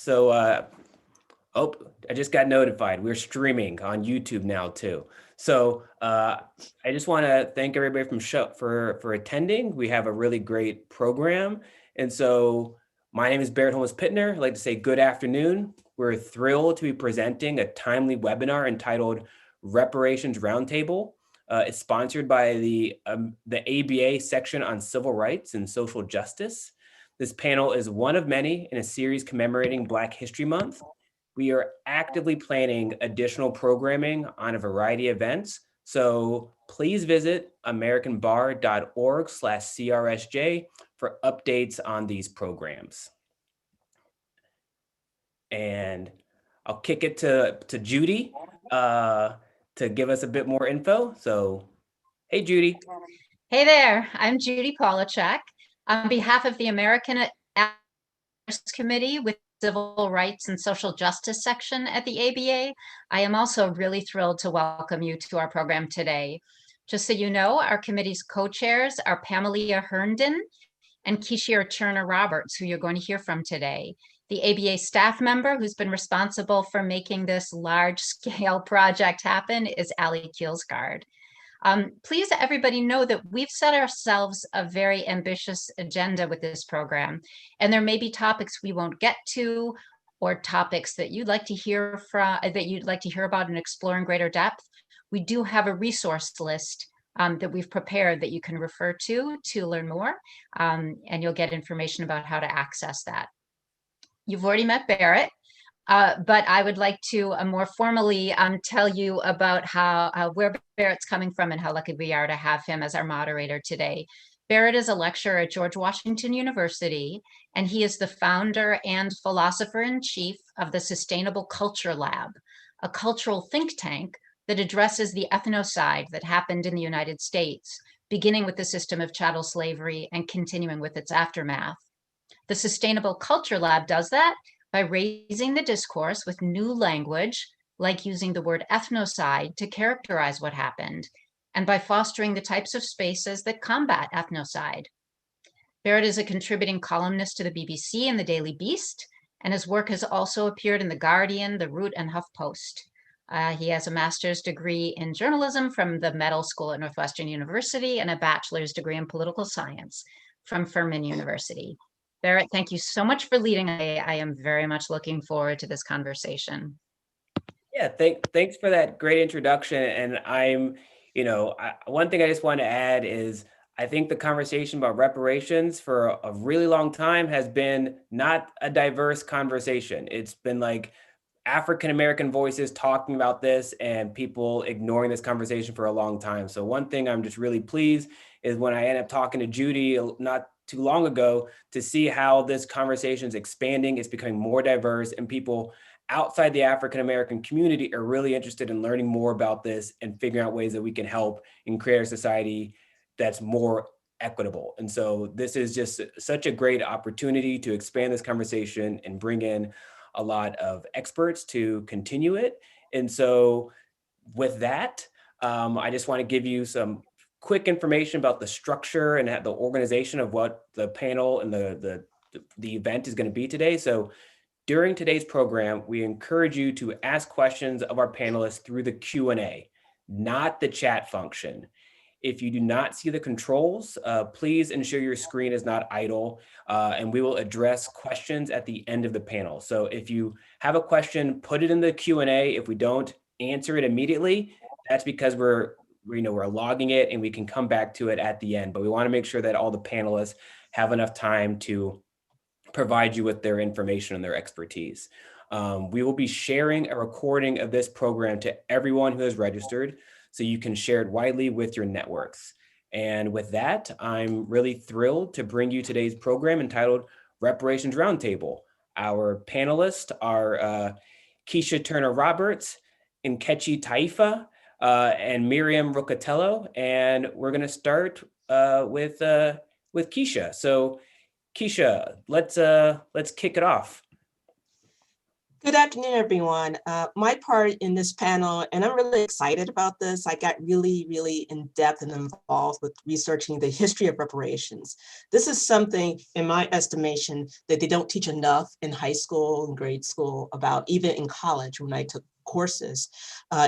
So, oh, I just got notified. We're streaming on YouTube now too. So, I just want to thank everybody from for attending. We have a really great program, and so my name is Barrett Holmes Pittner. I'd like to say good afternoon. We're thrilled to be presenting a timely webinar entitled Reparations Roundtable. It's sponsored by the ABA section on civil rights and social justice. This panel is one of many in a series commemorating Black History Month. We are actively planning additional programming on a variety of events. So please visit americanbar.org/CRSJ for updates on these programs. And I'll kick it to Judy to give us a bit more info. So, hey, Judy. Hey there, I'm Judy Polachek. On behalf of the American Committee with Civil Rights and Social Justice section at the ABA, I am also really thrilled to welcome you to our program today. Just so you know, our committee's co-chairs are Pamela Herndon and Keisha Turner Roberts, who you're going to hear from today. The ABA staff member who's been responsible for making this large-scale project happen is Allie Kielsgaard. Please everybody know that we've set ourselves a very ambitious agenda with this program, and there may be topics we won't get to, or topics that you'd like to hear about and explore in greater depth. We do have a resource list that we've prepared that you can refer to learn more, and you'll get information about how to access that. You've already met Barrett. But I would like to more formally tell you about where Barrett's coming from and how lucky we are to have him as our moderator today. Barrett is a lecturer at George Washington University, and he is the founder and philosopher-in-chief of the Sustainable Culture Lab, a cultural think tank that addresses the ethnocide that happened in the United States, beginning with the system of chattel slavery and continuing with its aftermath. The Sustainable Culture Lab does that by raising the discourse with new language, like using the word ethnocide to characterize what happened, and by fostering the types of spaces that combat ethnocide. Barrett is a contributing columnist to the BBC and the Daily Beast, and his work has also appeared in The Guardian, The Root, and HuffPost. He has a master's degree in journalism from the Medill School at Northwestern University and a bachelor's degree in political science from Furman University. Barrett, thank you so much for leading. I am very much looking forward to this conversation. Yeah, thanks for that great introduction. And one thing I just want to add is I think the conversation about reparations for a really long time has been not a diverse conversation. It's been like African-American voices talking about this and people ignoring this conversation for a long time. So one thing I'm just really pleased is when I end up talking to Judy not too long ago to see how this conversation is expanding, it's becoming more diverse, and people outside the African-American community are really interested in learning more about this and figuring out ways that we can help and create a society that's more equitable. And so this is just such a great opportunity to expand this conversation and bring in a lot of experts to continue it. And so with that, I just want to give you some quick information about the structure and the organization of what the panel and the event is going to be today. So during today's program, we encourage you to ask questions of our panelists through the Q&A, not the chat function. If you do not see the controls, please ensure your screen is not idle, and we will address questions at the end of the panel. So if you have a question, put it in the Q&A. If we don't answer it immediately, that's because we're logging it and we can come back to it at the end. But we want to make sure that all the panelists have enough time to provide you with their information and their expertise. We will be sharing a recording of this program to everyone who has registered, so you can share it widely with your networks. And with that, I'm really thrilled to bring you today's program entitled Reparations Roundtable. Our panelists are Keisha Turner Roberts, Nkechi Taifa, and Miriam Rocatello. And we're gonna start with Keisha. So Keisha, let's kick it off. Good afternoon, everyone. My part in this panel, and I'm really excited about this. I got really in depth and involved with researching the history of reparations. This is something, in my estimation, that they don't teach enough in high school and grade school about, even in college when I took courses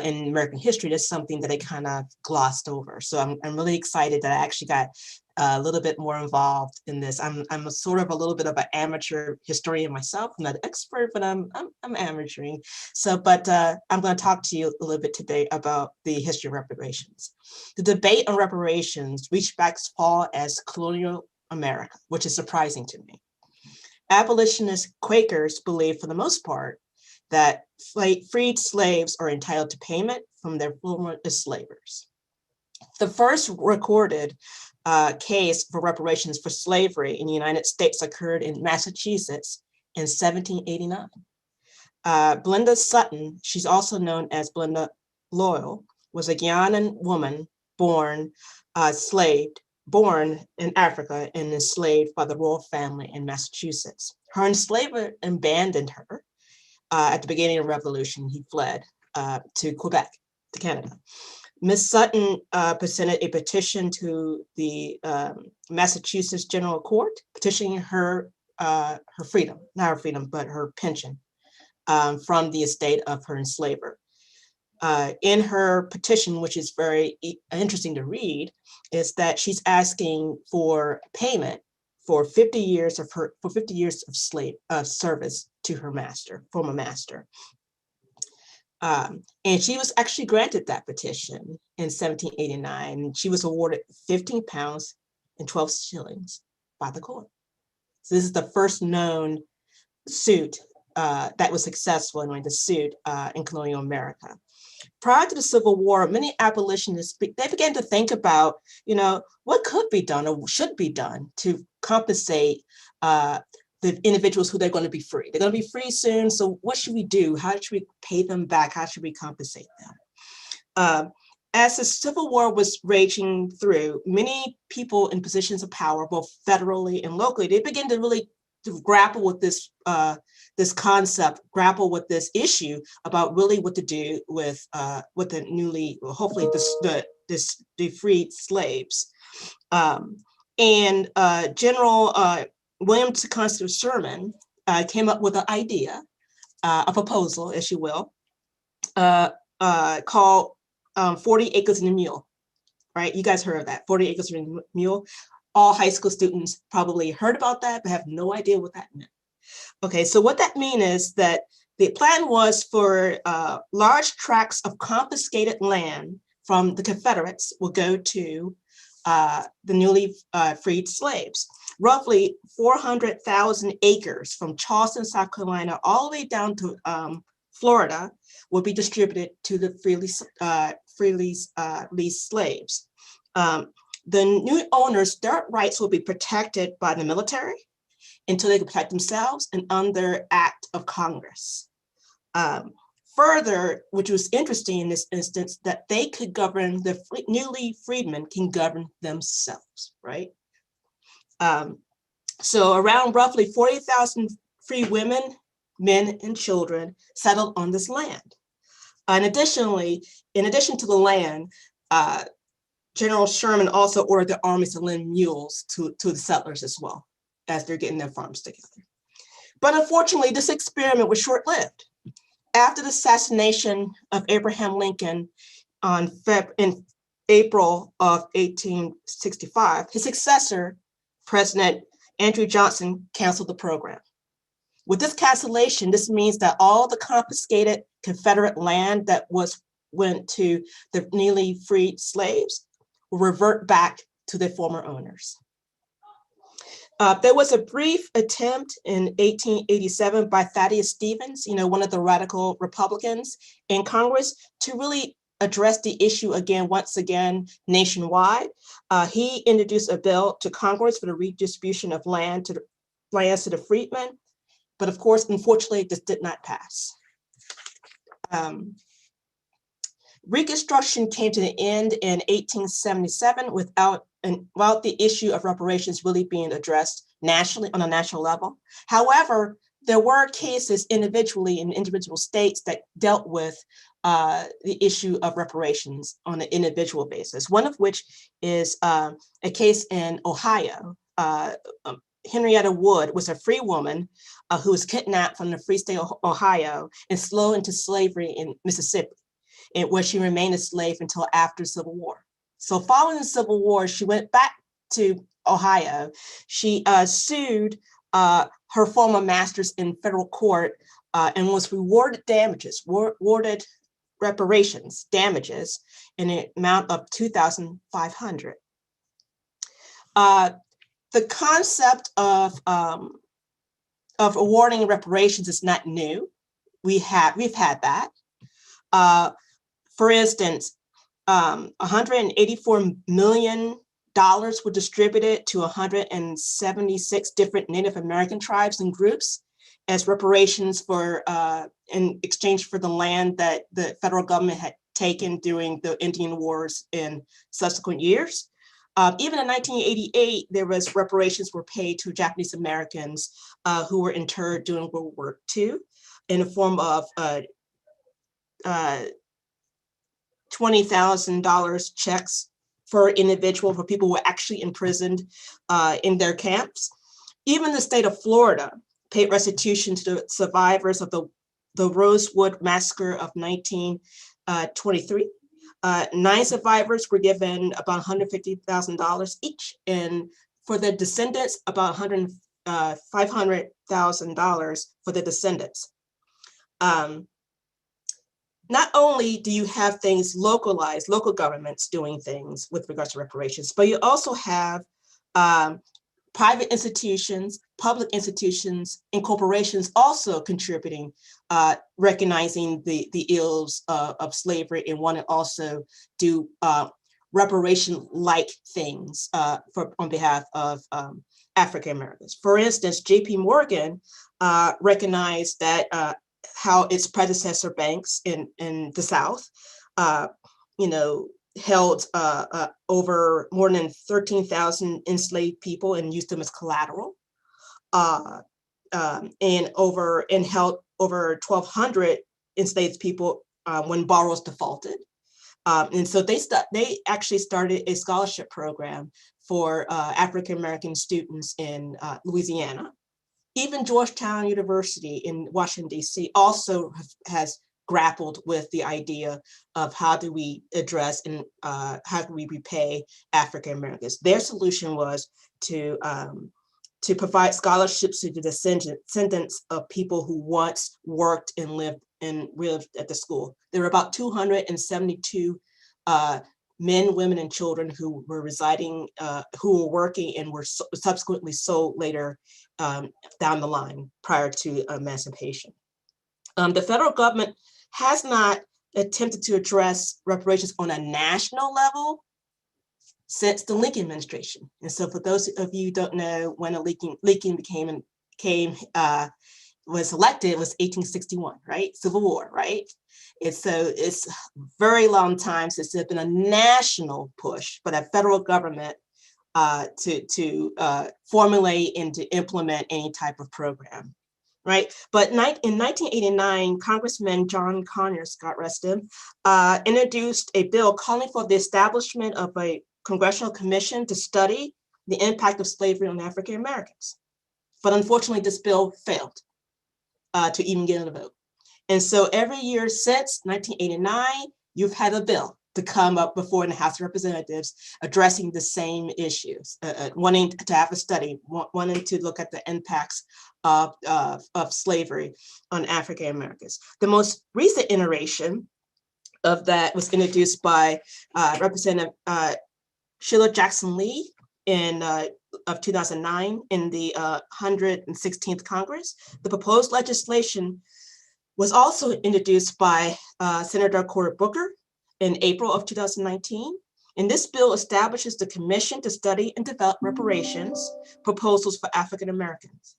in American history. That's something that I kind of glossed over. So I'm really excited that I actually got a little bit more involved in this. I'm a sort of a little bit of an amateur historian myself. I'm not an expert, but I'm amateuring. So, but I'm going to talk to you a little bit today about the history of reparations. The debate on reparations reached back as far as colonial America, which is surprising to me. Abolitionist Quakers believe, for the most part, that freed slaves are entitled to payment from their former enslavers. The first recorded case for reparations for slavery in the United States occurred in Massachusetts in 1789. Blenda Sutton, she's also known as Blenda Loyal, was a Guyanan woman born in Africa and enslaved by the royal family in Massachusetts. Her enslaver abandoned her at the beginning of the Revolution. He fled to Quebec, to Canada. Ms. Sutton presented a petition to the Massachusetts General Court, petitioning her freedom, not her freedom, but her pension from the estate of her enslaver. In her petition, which is very interesting to read, is that she's asking for payment for 50 years of service to her master, former master. And she was actually granted that petition in 1789. She was awarded 15 pounds and 12 shillings by the court. So this is the first known suit that was successful in the suit in colonial America. Prior to the Civil War, many abolitionists, they began to think about, what could be done or should be done to compensate the individuals who they're going to be free. They're going to be free soon, so what should we do? How should we pay them back? How should we compensate them? As the Civil War was raging through, many people in positions of power, both federally and locally, they began to really grapple with this concept, grapple with this issue about really what to do with the newly, hopefully the freed slaves. General William Tecumseh Sherman came up with an idea, a proposal, if you will, called 40 acres and a mule, right? You guys heard of that, 40 acres and a mule. All high school students probably heard about that, but have no idea what that meant. Okay, so what that means is that the plan was for large tracts of confiscated land from the Confederates will go to the newly freed slaves. Roughly 400,000 acres from Charleston, South Carolina, all the way down to Florida will be distributed to the freely leased slaves. The new owners, their rights will be protected by the military until they can protect themselves and under act of Congress. Further, which was interesting in this instance, that they could govern, the newly freedmen can govern themselves, right? So around roughly 40,000 free women, men, and children settled on this land. And additionally, in addition to the land, General Sherman also ordered the armies to lend mules to the settlers as well, as they're getting their farms together. But unfortunately, this experiment was short-lived. After the assassination of Abraham Lincoln in April of 1865, his successor, President Andrew Johnson, canceled the program. With this cancellation, this means that all the confiscated Confederate land that went to the newly freed slaves will revert back to their former owners. There was a brief attempt in 1887 by Thaddeus Stevens, one of the radical Republicans in Congress, to really address the issue once again, nationwide. He introduced a bill to Congress for the redistribution of lands to the freedmen. But of course, unfortunately, this did not pass. Reconstruction came to an end in 1877 without the issue of reparations really being addressed nationally on a national level. However, there were cases individually in individual states that dealt with the issue of reparations on an individual basis, one of which is a case in Ohio. Henrietta Wood was a free woman who was kidnapped from the free state of Ohio and sold into slavery in Mississippi, where she remained a slave until after the Civil War. So following the Civil War, she went back to Ohio. She sued her former masters in federal court and was rewarded reparations, damages in an amount of $2,500. The concept of awarding reparations is not new. We've had that. For instance, $184 million were distributed to 176 different Native American tribes and groups as reparations for in exchange for the land that the federal government had taken during the Indian Wars in subsequent years. Even in 1988, there was reparations were paid to Japanese Americans who were interred during World War II in the form of $20,000 checks for individual, for people who were actually imprisoned in their camps. Even the state of Florida paid restitution to the survivors of the Rosewood Massacre of 1923. 9 survivors were given about $150,000 each, and for the descendants, about $500,000 for the descendants. Not only do you have things localized, local governments doing things with regards to reparations, but you also have private institutions, public institutions, and corporations also contributing, recognizing the ills of slavery and want to also do reparation-like things on behalf of African Americans. For instance, J.P. Morgan recognized that how its predecessor banks in the South, held over more than 13,000 enslaved people and used them as collateral, and held over 1,200 enslaved people when borrowers defaulted. And so they actually started a scholarship program for African American students in Louisiana. Even Georgetown University in Washington, D.C. also has grappled with the idea of how do we address and how do we repay African Americans. Their solution was to provide scholarships to the descendants of people who once worked and lived at the school. There were about 272 men, women, and children who were residing, who were working and were subsequently sold later down the line prior to emancipation. The federal government has not attempted to address reparations on a national level since the Lincoln administration. And so for those of you who don't know when Lincoln was elected, it was 1861, right? Civil War, right? And so it's a very long time since there's been a national push by the federal government to formulate and to implement any type of program, right? But in 1989, Congressman John Conyers, God rest him, introduced a bill calling for the establishment of a congressional commission to study the impact of slavery on African Americans. But unfortunately, this bill failed to even get a vote. And so every year since 1989, you've had a bill to come up before in the House of Representatives addressing the same issues, wanting to have a study, wanting to look at the impacts of slavery on African Americans. The most recent iteration of that was introduced by Representative Sheila Jackson Lee of 2009 in the 116th Congress. The proposed legislation was also introduced by Senator Cory Booker in April of 2019. And this bill establishes the Commission to Study and Develop Reparations Proposals for African Americans.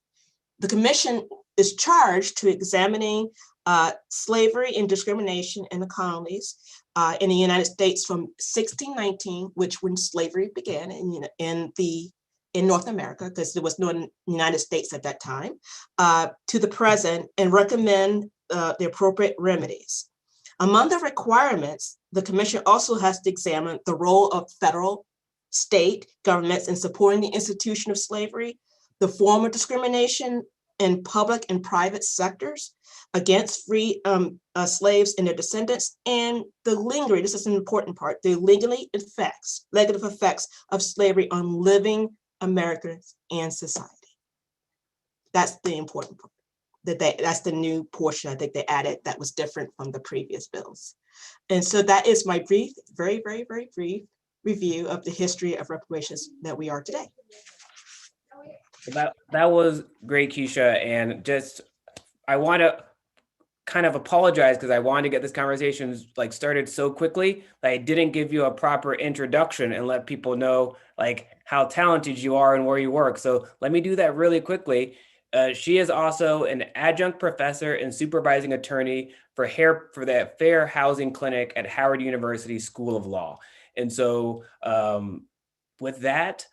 The Commission is charged to examining slavery and discrimination in the colonies in the United States from 1619, which when slavery began in the in North America, because there was no United States at that time, to the present and recommend the appropriate remedies. Among the requirements, the Commission also has to examine the role of federal, state governments in supporting the institution of slavery, the form of discrimination in public and private sectors against free slaves and their descendants, and the lingering, this is an important part, the negative effects of slavery on living Americans and society. That's the important part. That's the new portion I think they added that was different from the previous bills. And so that is my brief, very, very, very brief review of the history of reparations that we are today. That was great, Keisha. And just, I want to kind of apologize because I wanted to get this conversation like started so quickly that I didn't give you a proper introduction and let people know like how talented you are and where you work. So let me do that really quickly. She is also an adjunct professor and supervising attorney for the Fair Housing Clinic at Howard University School of Law. And so with that,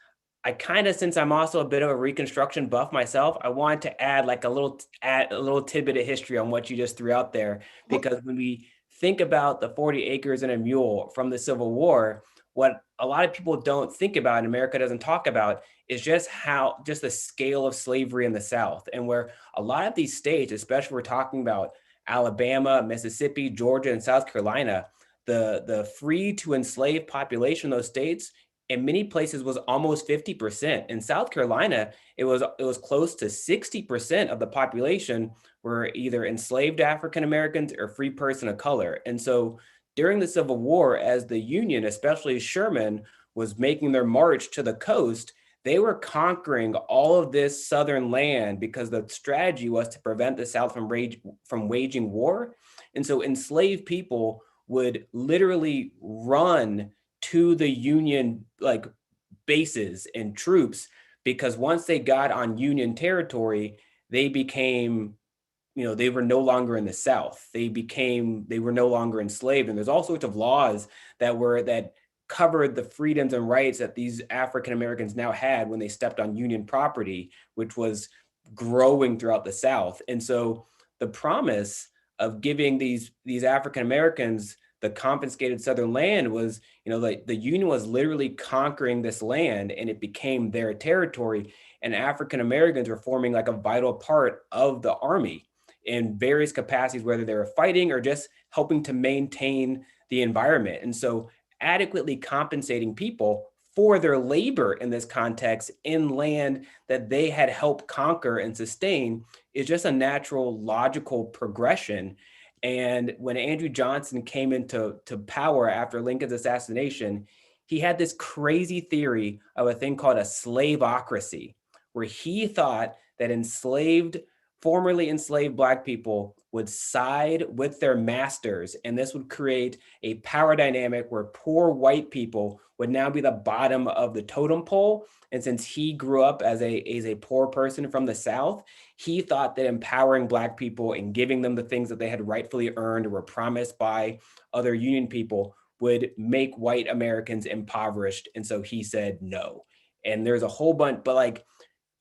I kind of, since I'm also a bit of a Reconstruction buff myself, I wanted to add like a little tidbit of history on what you just threw out there. Because when we think about the 40 acres and a mule from the Civil War, what a lot of people don't think about and America doesn't talk about is just the scale of slavery in the South, and where a lot of these states, especially we're talking about Alabama, Mississippi, Georgia, and South Carolina, the free to enslaved population in those states in many places was almost 50%. In South Carolina, it was close to 60% of the population were either enslaved African Americans or free person of color. And so during the Civil War, as the Union, especially Sherman, was making their march to the coast, they were conquering all of this southern land because the strategy was to prevent the South from waging war. And so enslaved people would literally run to the Union like bases and troops, because once they got on Union territory, they became, they were no longer in the South. They were no longer enslaved. And there's all sorts of laws that covered the freedoms and rights that these African Americans now had when they stepped on Union property, which was growing throughout the South. And so the promise of giving these African Americans the confiscated southern land was, like the Union was literally conquering this land and it became their territory. And African Americans were forming like a vital part of the army in various capacities, whether they were fighting or just helping to maintain the environment. And so adequately compensating people for their labor in this context in land that they had helped conquer and sustain is just a natural, logical progression. And when Andrew Johnson came into power after Lincoln's assassination, he had this crazy theory of a thing called a slaveocracy, where he thought that formerly enslaved Black people would side with their masters, and this would create a power dynamic where poor white people would now be the bottom of the totem pole. And since he grew up as a poor person from the South, he thought that empowering Black people and giving them the things that they had rightfully earned or were promised by other Union people would make white Americans impoverished. And so he said no. And there's a whole bunch, but like,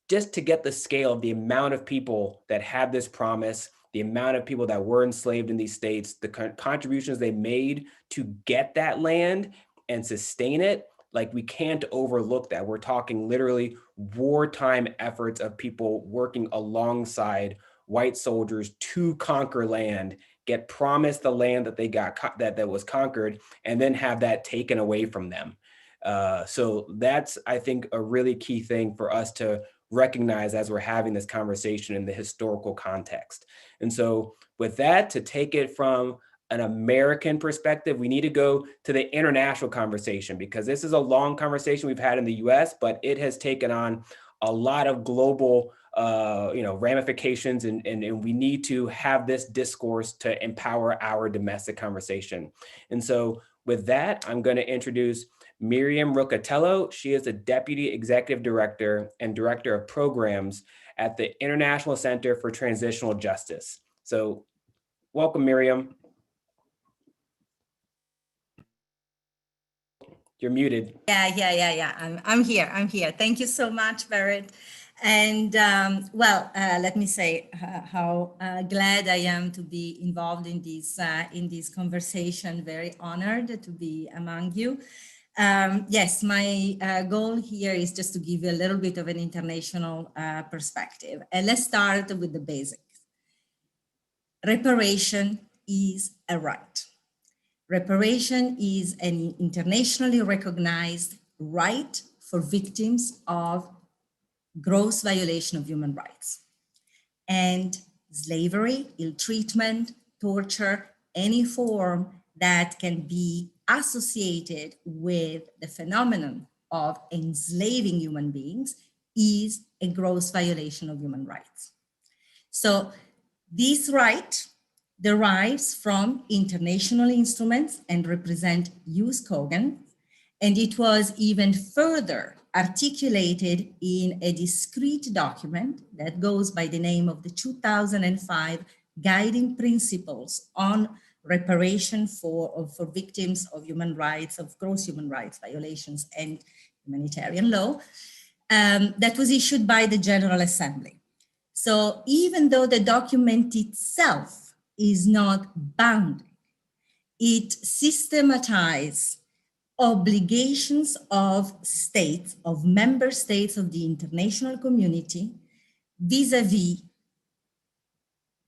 just to get the scale of the amount of people that had this promise, the amount of people that were enslaved in these states, the contributions they made to get that land and sustain it, like we can't overlook that. We're talking literally wartime efforts of people working alongside white soldiers to conquer land, get promised the land that they got that was conquered, and then have that taken away from them. So that's, I think, a really key thing for us to recognize as we're having this conversation in the historical context. And so with that, to take it from an American perspective, we need to go to the international conversation, because this is a long conversation we've had in the US, but it has taken on a lot of global ramifications, and we need to have this discourse to empower our domestic conversation. And so with that, I'm going to introduce Miriam Rocatello. She is the Deputy Executive Director and Director of Programs at the International Center for Transitional Justice. So welcome, Miriam. You're muted. Yeah. I'm here. Thank you so much, Barrett. And let me say how glad I am to be involved in this conversation. Very honored to be among you. Yes, my goal here is just to give you a little bit of an international perspective. And let's start with the basics. Reparation is a right. Reparation is an internationally recognized right for victims of gross violation of human rights. And slavery, ill treatment, torture, any form that can be associated with the phenomenon of enslaving human beings is a gross violation of human rights. So this right derives from international instruments and represent US Kogan, and it was even further articulated in a discrete document that goes by the name of the 2005 Guiding Principles on Reparation for Victims of Human Rights, of gross human rights violations and humanitarian law, that was issued by the General Assembly. So even though the document itself is not bound, it systematizes obligations of states, of member states of the international community vis-a-vis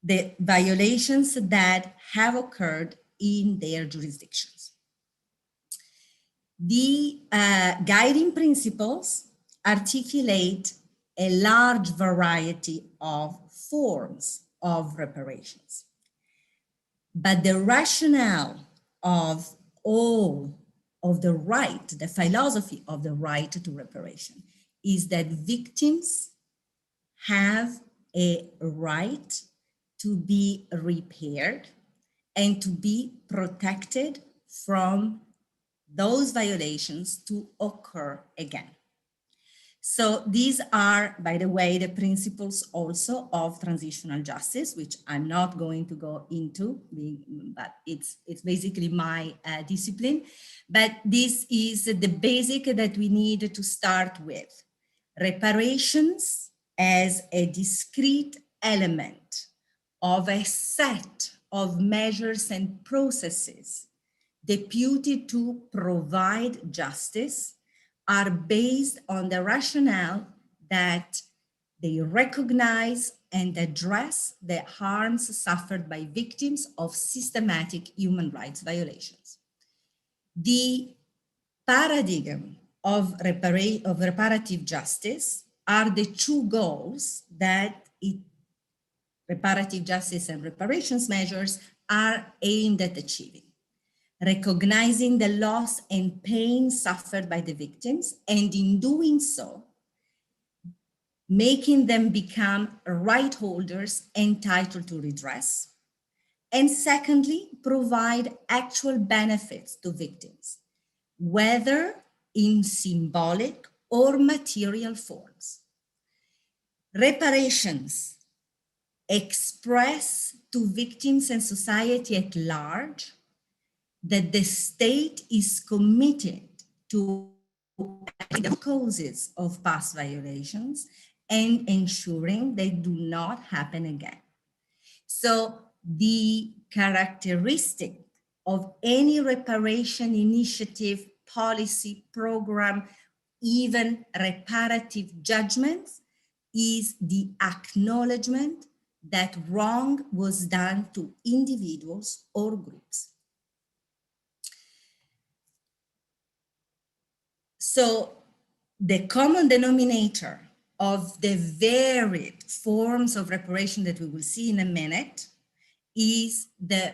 the violations that have occurred in their jurisdictions. The guiding principles articulate a large variety of forms of reparations. But the rationale of all of the right, the philosophy of the right to reparation, is that victims have a right to be repaired and to be protected from those violations to occur again. So these are, by the way, the principles also of transitional justice, which I'm not going to go into, but it's basically my discipline. But this is the basic that we need to start with. Reparations as a discrete element of a set of measures and processes deputed to provide justice are based on the rationale that they recognize and address the harms suffered by victims of systematic human rights violations. The paradigm of reparative justice are the two goals that reparative justice and reparations measures are aimed at achieving. Recognizing the loss and pain suffered by the victims, and in doing so, making them become right holders entitled to redress. And secondly, provide actual benefits to victims, whether in symbolic or material forms. Reparations express to victims and society at large that the state is committed to the causes of past violations and ensuring they do not happen again. So the characteristic of any reparation initiative, policy, program, even reparative judgments is the acknowledgement that wrong was done to individuals or groups. So the common denominator of the varied forms of reparation that we will see in a minute is the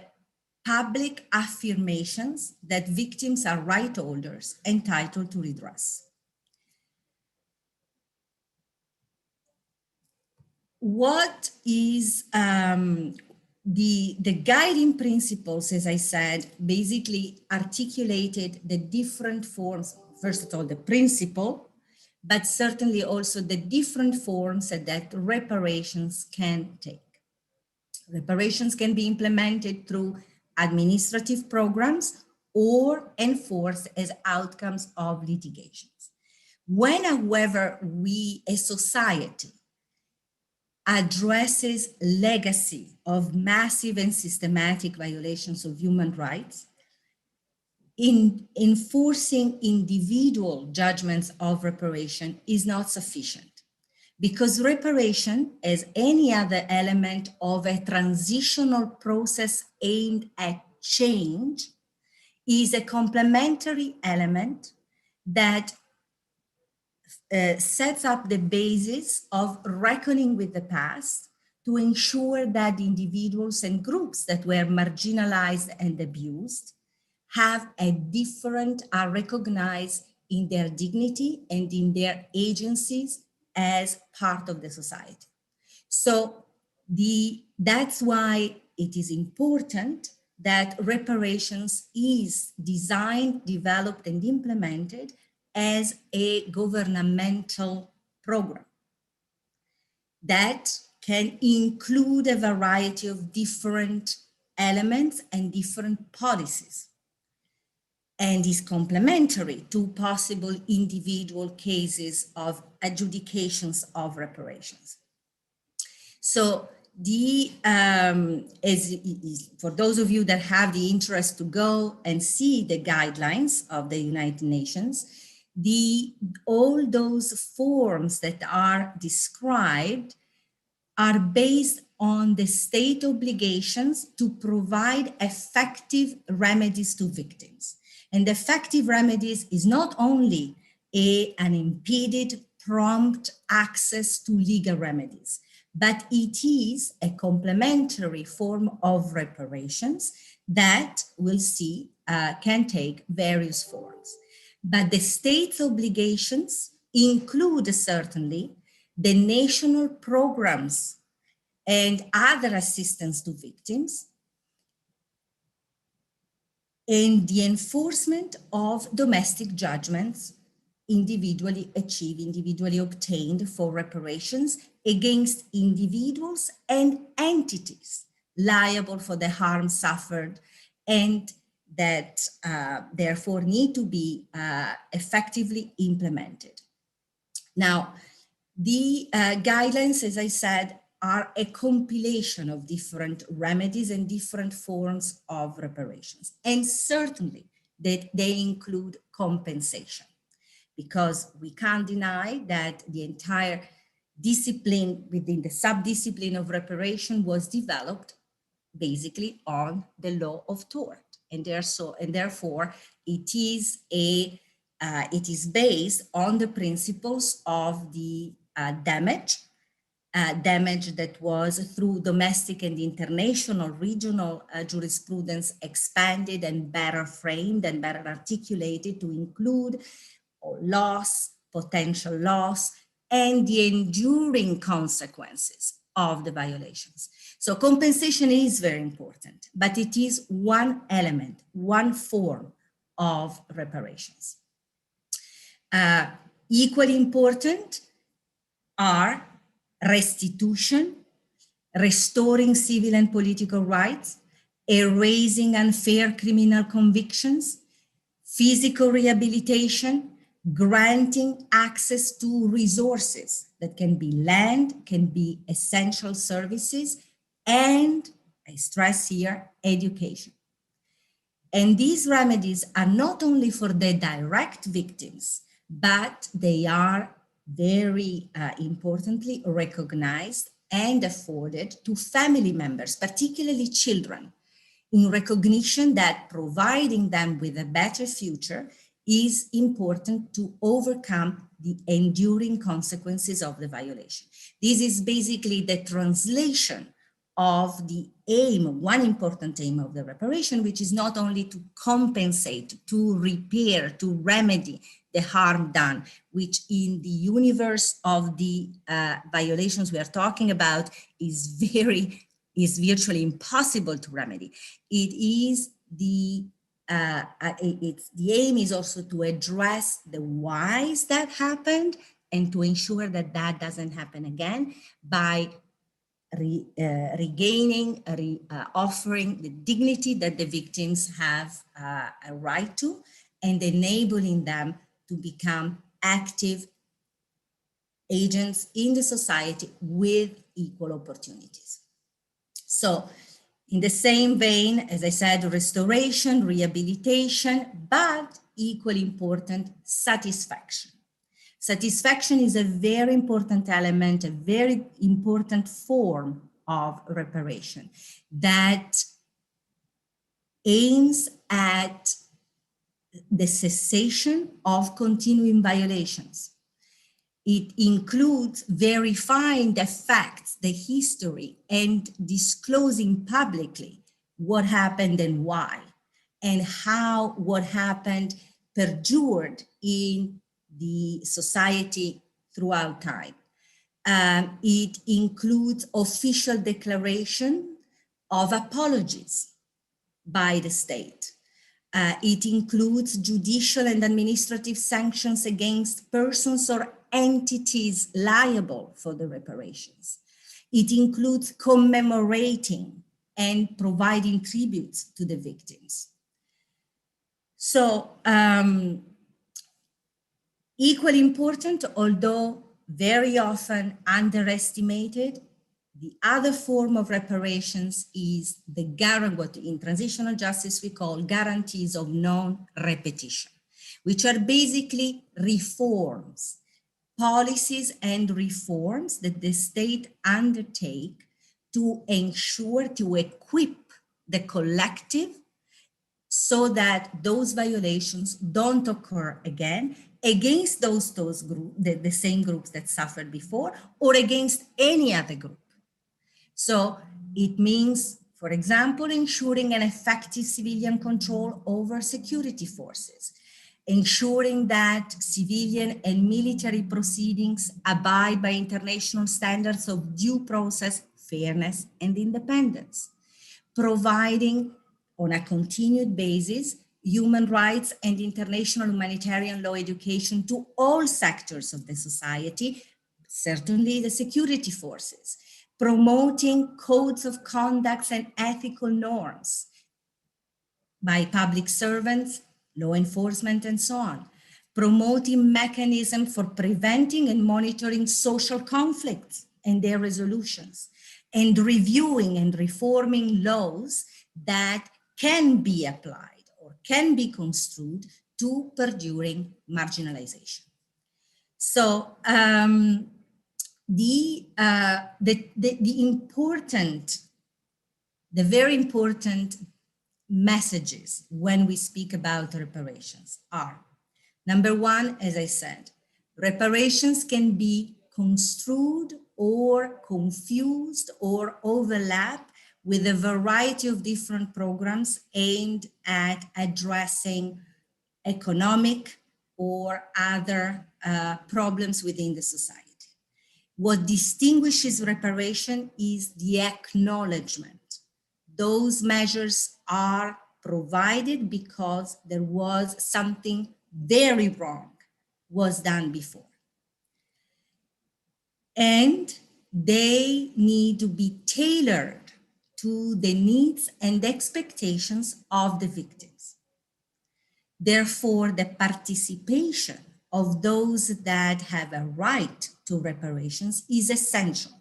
public affirmations that victims are right holders entitled to redress. What is the guiding principles, as I said, basically articulated the different forms, first of all, the principle, but certainly also the different forms that reparations can take. Reparations can be implemented through administrative programs or enforced as outcomes of litigations. When, however, a society addresses legacy of massive and systematic violations of human rights, in enforcing individual judgments of reparation is not sufficient, because reparation, as any other element of a transitional process aimed at change, is a complementary element that sets up the basis of reckoning with the past to ensure that individuals and groups that were marginalized and abused are recognized in their dignity and in their agencies as part of the society. So that's why it is important that reparations is designed, developed, and implemented as a governmental program that can include a variety of different elements and different policies, and is complementary to possible individual cases of adjudications of reparations. So for those of you that have the interest to go and see the guidelines of the United Nations, all those forms that are described are based on the state obligations to provide effective remedies to victims. And effective remedies is not only an unimpeded, prompt access to legal remedies, but it is a complementary form of reparations that we'll see can take various forms. But the state's obligations include certainly the national programs and other assistance to victims, and the enforcement of domestic judgments individually obtained for reparations against individuals and entities liable for the harm suffered, and that therefore need to be effectively implemented. Now, the guidelines, as I said, are a compilation of different remedies and different forms of reparations. And certainly that they include compensation, because we can't deny that the entire discipline within the subdiscipline of reparation was developed basically on the law of tort. And therefore it is based on the principles of the damage that was through domestic and international regional jurisprudence expanded and better framed and better articulated to include loss, potential loss, and the enduring consequences of the violations. So compensation is very important, but it is one element, one form of reparations. Equally important are restitution, restoring civil and political rights, erasing unfair criminal convictions, physical rehabilitation, granting access to resources that can be land, can be essential services, and, I stress here, education. And these remedies are not only for the direct victims, but they are very importantly recognized and afforded to family members, particularly children, in recognition that providing them with a better future is important to overcome the enduring consequences of the violation. This is basically the translation of the aim, one important aim of the reparation, which is not only to compensate, to repair, to remedy the harm done, which in the universe of the violations we are talking about is virtually impossible to remedy. The aim is also to address the whys that happened and to ensure that that doesn't happen again by regaining, offering the dignity that the victims have a right to, and enabling them to become active agents in the society with equal opportunities. So in the same vein, as I said, restoration, rehabilitation, but equally important, satisfaction. Satisfaction is a very important element, a very important form of reparation that aims at the cessation of continuing violations. It includes verifying the facts, the history, and disclosing publicly what happened and why, and how what happened perdured in the society throughout time. It includes official declaration of apologies by the state. It includes judicial and administrative sanctions against persons or entities liable for the reparations. It includes commemorating and providing tributes to the victims. So, equally important, although very often underestimated, the other form of reparations is what in transitional justice we call guarantees of non-repetition, which are basically reforms, policies and reforms that the state undertake to ensure, to equip the collective so that those violations don't occur again against those groups, the same groups that suffered before, or against any other group. So it means, for example, ensuring an effective civilian control over security forces, ensuring that civilian and military proceedings abide by international standards of due process, fairness, and independence, providing on a continued basis human rights and international humanitarian law education to all sectors of the society, certainly the security forces, promoting codes of conduct and ethical norms by public servants, law enforcement, and so on, promoting mechanisms for preventing and monitoring social conflicts and their resolutions, and reviewing and reforming laws that can be applied or can be construed to perduring marginalization. So the very important messages when we speak about reparations are, number one, as I said, reparations can be construed or confused or overlap with a variety of different programs aimed at addressing economic or other problems within the society. What distinguishes reparation is the acknowledgement. Those measures are provided because there was something very wrong was done before. And they need to be tailored to the needs and expectations of the victims. Therefore, the participation of those that have a right to reparations is essential,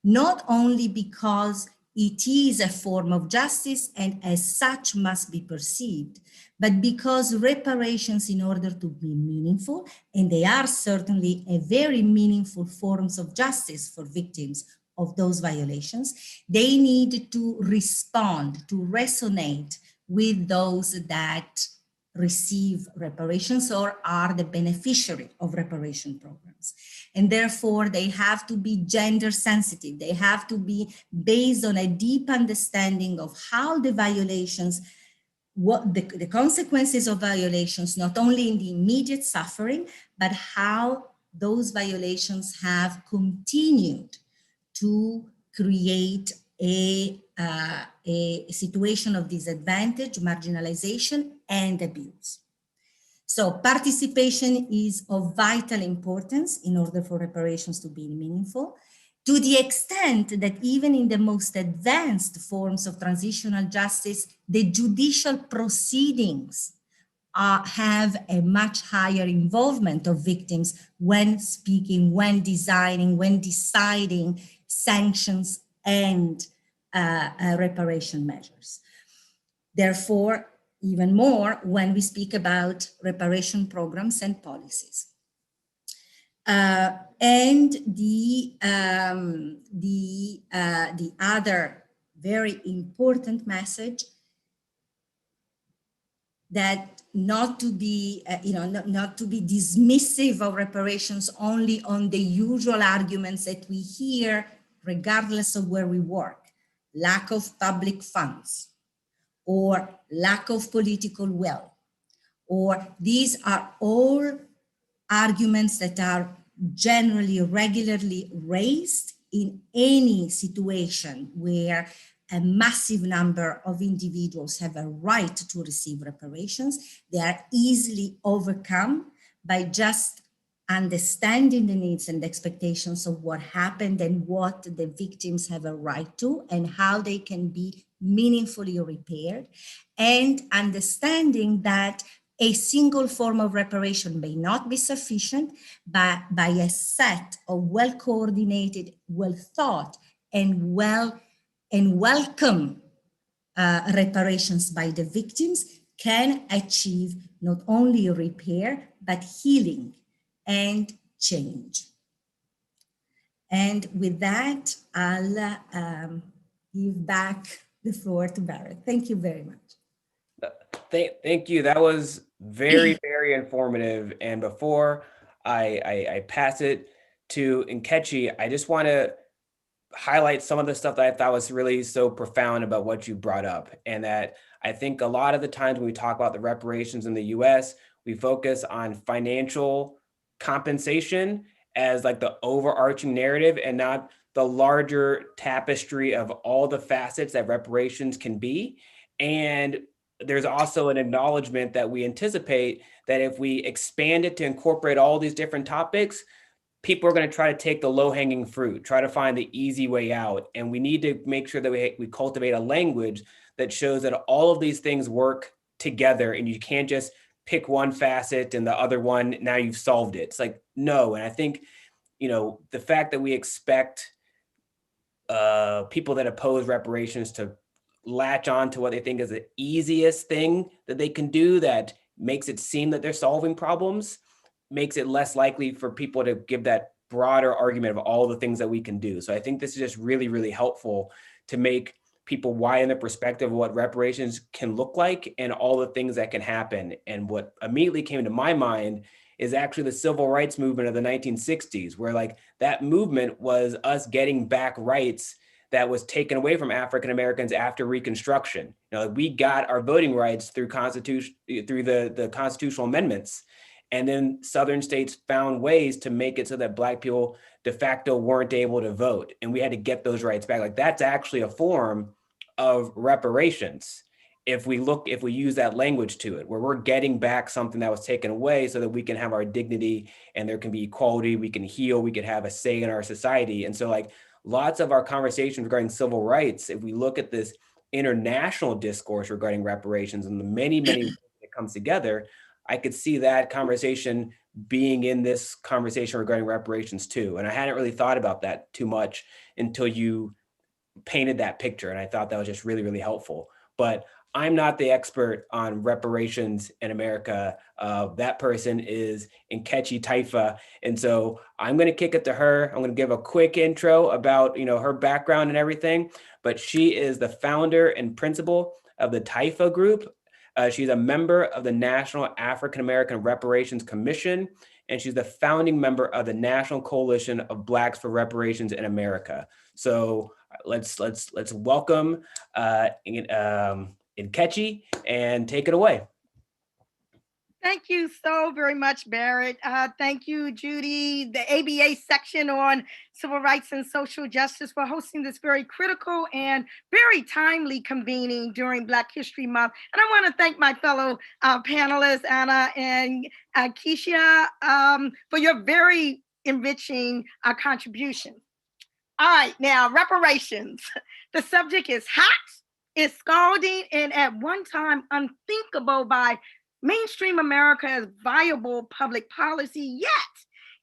not only because it is a form of justice and as such must be perceived, but because reparations, in order to be meaningful, and they are certainly a very meaningful forms of justice for victims of those violations, they need to respond, to resonate with those that receive reparations or are the beneficiary of reparation programs. And therefore, they have to be gender sensitive. They have to be based on a deep understanding of how the violations, what the consequences of violations, not only in the immediate suffering, but how those violations have continued to create a situation of disadvantage, marginalization, and abuse. So participation is of vital importance in order for reparations to be meaningful. to the extent that even in the most advanced forms of transitional justice, the judicial proceedings have a much higher involvement of victims when speaking, when designing, when deciding sanctions and reparation measures. Therefore, even more when we speak about reparation programs and policies. And the other very important message that not to be, not to be dismissive of reparations only on the usual arguments that we hear, regardless of where we work: lack of public funds, or lack of political will, or these are all arguments that are generally regularly raised in any situation where a massive number of individuals have a right to receive reparations. They are easily overcome by just understanding the needs and expectations of what happened and what the victims have a right to and how they can be meaningfully repaired, and understanding that a single form of reparation may not be sufficient, but by a set of well-coordinated, well-thought, and welcome reparations by the victims can achieve not only repair, but healing and change. And with that, I'll give back the floor to Barrett. Thank you very much. Thank you. That was very, very informative. And before I pass it to Nkechi, I just want to highlight some of the stuff that I thought was really so profound about what you brought up. And that I think a lot of the times when we talk about the reparations in the US, we focus on financial compensation as like the overarching narrative and not the larger tapestry of all the facets that reparations can be. And there's also an acknowledgement that we anticipate that if we expand it to incorporate all these different topics, people are going to try to take the low-hanging fruit, try to find the easy way out. And we need to make sure that we cultivate a language that shows that all of these things work together and you can't just pick one facet and the other one, now you've solved it. It's like, no. And I think, the fact that we expect people that oppose reparations to latch on to what they think is the easiest thing that they can do that makes it seem that they're solving problems, makes it less likely for people to give that broader argument of all the things that we can do. So I think this is just really, really helpful to make people widen the perspective of what reparations can look like and all the things that can happen. And what immediately came to my mind is actually the civil rights movement of the 1960s, where like that movement was us getting back rights that was taken away from African Americans after Reconstruction. We got our voting rights through the constitutional amendments. And then Southern states found ways to make it so that Black people de facto weren't able to vote. And we had to get those rights back. Like that's actually a form of reparations. If we use that language to it, where we're getting back something that was taken away so that we can have our dignity and there can be equality, we can heal, we can have a say in our society. And so like lots of our conversations regarding civil rights, if we look at this international discourse regarding reparations and the many, many ways that comes together, I could see that conversation being in this conversation regarding reparations too. And I hadn't really thought about that too much until you painted that picture. And I thought that was just really, really helpful. But I'm not the expert on reparations in America. That person is Nkechi Taifa. And so I'm going to kick it to her. I'm going to give a quick intro about, her background and everything. But she is the founder and principal of the Taifa Group. She's a member of the National African American Reparations Commission, and she's the founding member of the National Coalition of Blacks for Reparations in America. So let's welcome Nkechi and take it away. Thank you so very much, Barrett. Thank you, Judy, the ABA section on civil rights and social justice for hosting this very critical and very timely convening during Black History Month. And I want to thank my fellow panelists, Anna and Keisha, for your very enriching contribution. All right, now reparations. The subject is hot, it's scalding, and at one time unthinkable by mainstream America as viable public policy. Yet,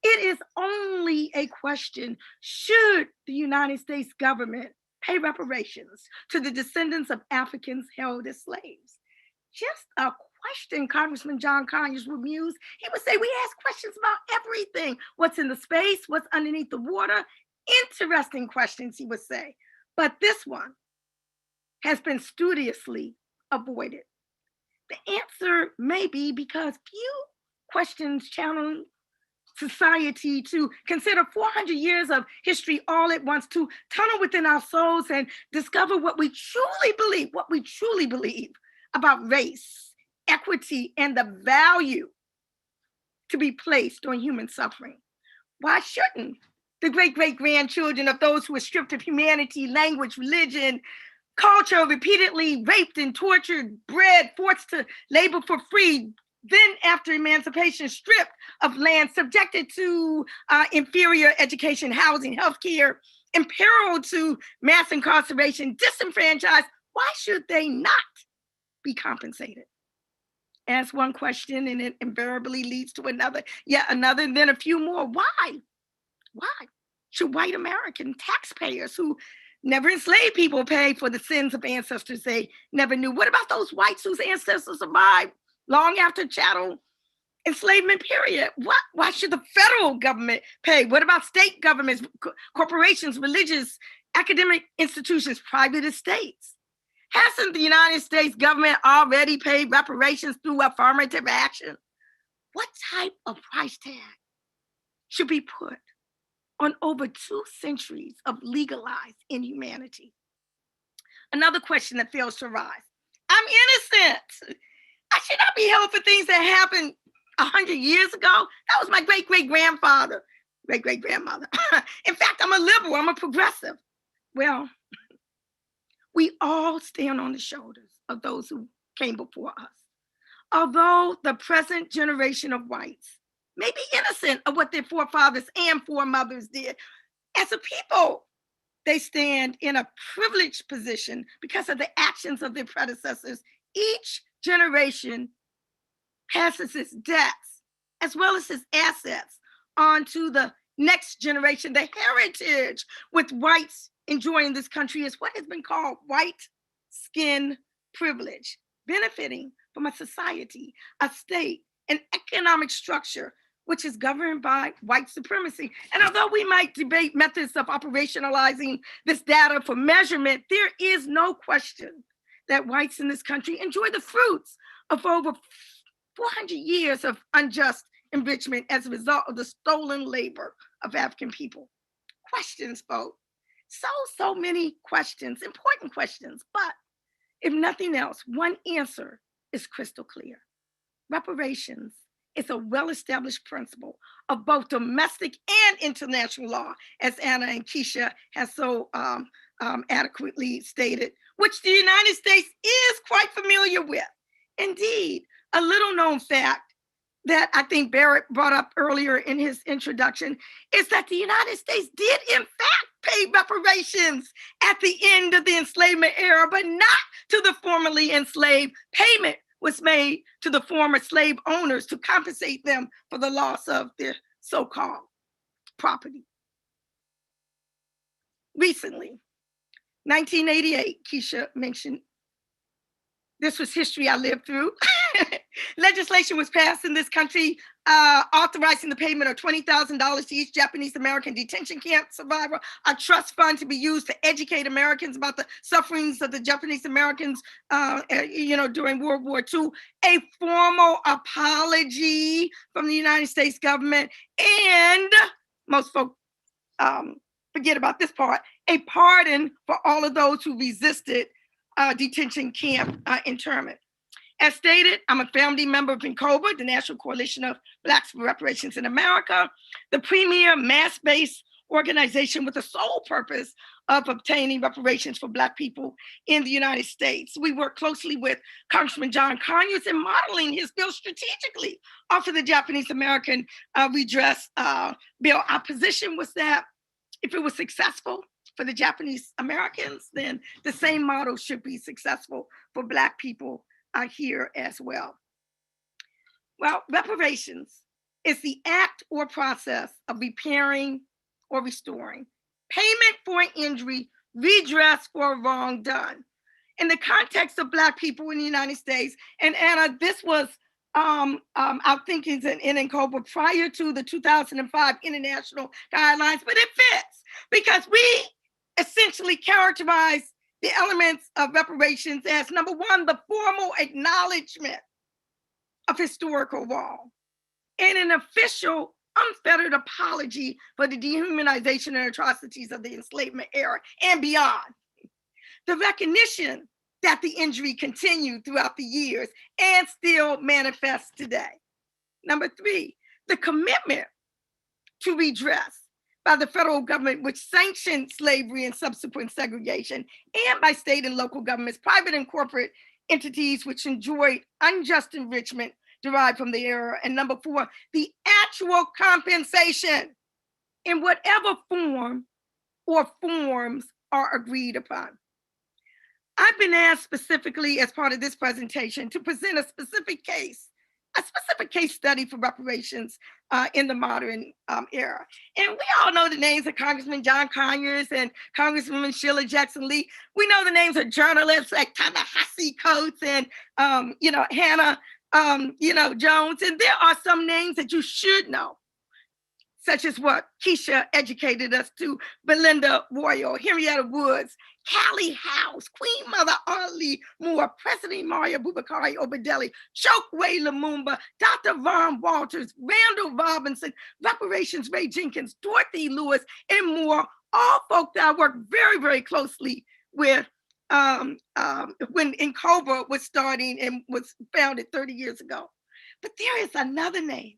it is only a question: should the United States government pay reparations to the descendants of Africans held as slaves? Just a question Congressman John Conyers would muse. He would say, we ask questions about everything. What's in the space? What's underneath the water? Interesting questions, he would say. But this one has been studiously avoided. The answer may be because few questions challenge society to consider 400 years of history all at once, to tunnel within our souls and discover what we truly believe about race, equity, and the value to be placed on human suffering. Why shouldn't the great-great-grandchildren of those who were stripped of humanity, language, religion, culture, repeatedly raped and tortured, bred, forced to labor for free, then after emancipation, stripped of land, subjected to inferior education, housing, healthcare, imperiled to mass incarceration, disenfranchised, why should they not be compensated? Ask one question and it invariably leads to another, yet another, and then a few more. Why? Why should white American taxpayers who never enslaved people pay for the sins of ancestors they never knew? What about those whites whose ancestors survived long after chattel enslavement period? Why should the federal government pay? What about state governments, corporations, religious, academic institutions, private estates? Hasn't the United States government already paid reparations through affirmative action? What type of price tag should be put on over 2 centuries of legalized inhumanity? Another question that fails to rise: I'm innocent. I should not be held for things that happened 100 years ago. That was my great-great-grandfather, great-great-grandmother. In fact, I'm a liberal, I'm a progressive. Well, we all stand on the shoulders of those who came before us. Although the present generation of whites may be innocent of what their forefathers and foremothers did, as a people, they stand in a privileged position because of the actions of their predecessors. Each generation passes its debts as well as its assets on to the next generation. The heritage with whites enjoying this country is what has been called white skin privilege, benefiting from a society, a state, an economic structure which is governed by white supremacy. And although we might debate methods of operationalizing this data for measurement, there is no question that whites in this country enjoy the fruits of over 400 years of unjust enrichment as a result of the stolen labor of African people. Questions, folks. So many questions, important questions, but if nothing else, one answer is crystal clear. Reparations is a well-established principle of both domestic and international law, as Anna and Keisha has so adequately stated, which the United States is quite familiar with. Indeed, a little known fact that I think Barrett brought up earlier in his introduction is that the United States did in fact pay reparations at the end of the enslavement era, but not to the formerly enslaved. Payment was made to the former slave owners to compensate them for the loss of their so-called property. Recently, 1988, Keisha mentioned, this was history I lived through. Legislation was passed in this country authorizing the payment of $20,000 to each Japanese American detention camp survivor, a trust fund to be used to educate Americans about the sufferings of the Japanese Americans during World War II, a formal apology from the United States government, and most folks forget about this part, a pardon for all of those who resisted detention camp internment. As stated, I'm a founding member of NCOBA, the National Coalition of Blacks for Reparations in America, the premier mass-based organization with the sole purpose of obtaining reparations for Black people in the United States. We work closely with Congressman John Conyers in modeling his bill strategically off of the Japanese American redress bill. Our position was that If it was successful for the Japanese Americans, then the same model should be successful for Black people here as well. Well, reparations is the act or process of repairing or restoring, payment for an injury, redress for a wrong done. In the context of Black people in the United States, and Anna, this was our thinkings in NCOBRA prior to the 2005 international guidelines, but it fits because we essentially characterize the elements of reparations as, number one, the formal acknowledgement of historical wrong and an official unfettered apology for the dehumanization and atrocities of the enslavement era and beyond. The recognition that the injury continued throughout the years and still manifests today. Number three, the commitment to redress by the federal government, which sanctioned slavery and subsequent segregation, and by state and local governments, private and corporate entities which enjoyed unjust enrichment derived from the era. And number four, the actual compensation in whatever form or forms are agreed upon. I've been asked specifically as part of this presentation to present a specific case study for reparations in the modern era. And we all know the names of Congressman John Conyers and Congresswoman Sheila Jackson Lee. We know the names of journalists like Ta-Nehisi Coates and Hannah Jones. And there are some names that you should know, such as what Keisha educated us to: Belinda Royal, Henrietta Woods, Callie House, Queen Mother Arlie Moore, President Mario Bubakari Obedelli, Chokwe Lumumba, Dr. Ron Walters, Randall Robinson, Reparations Ray Jenkins, Dorothy Lewis, and more, all folk that I worked very, very closely with when NCOBRA was starting and was founded 30 years ago. But there is another name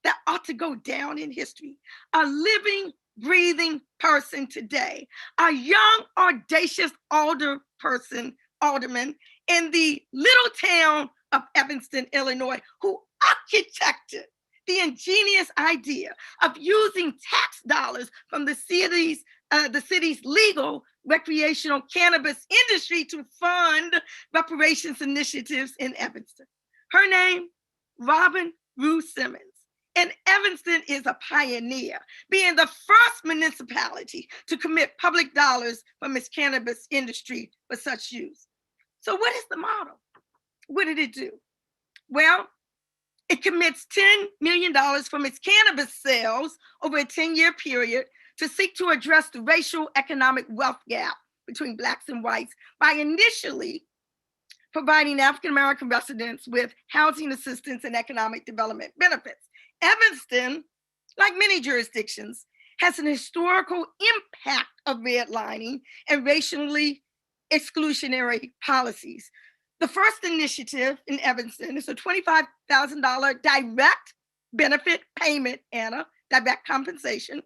that ought to go down in history, a living, breathing person today, a young, audacious alderman in the little town of Evanston, Illinois, who architected the ingenious idea of using tax dollars from the city's legal recreational cannabis industry to fund reparations initiatives in Evanston. Her name, Robin Rue Simmons. And Evanston is a pioneer, being the first municipality to commit public dollars from its cannabis industry for such use. So what is the model? What did it do? Well, it commits $10 million from its cannabis sales over a 10-year period to seek to address the racial economic wealth gap between Blacks and whites by initially providing African-American residents with housing assistance and economic development benefits. Evanston, like many jurisdictions, has an historical impact of redlining and racially exclusionary policies. The first initiative in Evanston is a $25,000 direct benefit payment, Anna, direct compensation,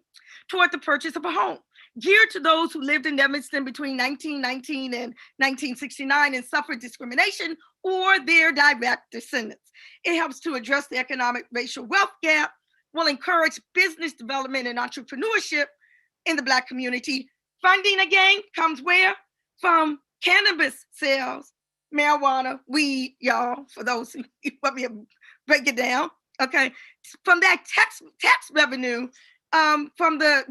toward the purchase of a home, geared to those who lived in Evanston between 1919 and 1969 and suffered discrimination or their direct descendants. It helps to address the economic racial wealth gap, will encourage business development and entrepreneurship in the Black community. Funding, again, comes where? From cannabis sales, marijuana, weed, y'all, for those who want me to break it down, okay? From that tax revenue, from their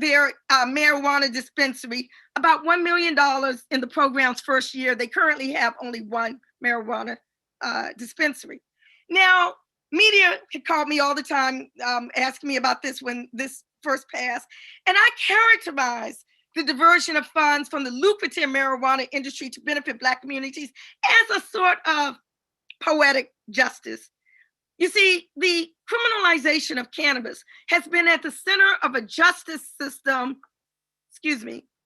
marijuana dispensary, about $1 million in the program's first year. They currently have only one marijuana dispensary. Now, media had called me all the time, asking me about this when this first passed, and I characterized the diversion of funds from the lucrative marijuana industry to benefit Black communities as a sort of poetic justice. You see, the criminalization of cannabis has been at the center of a justice system,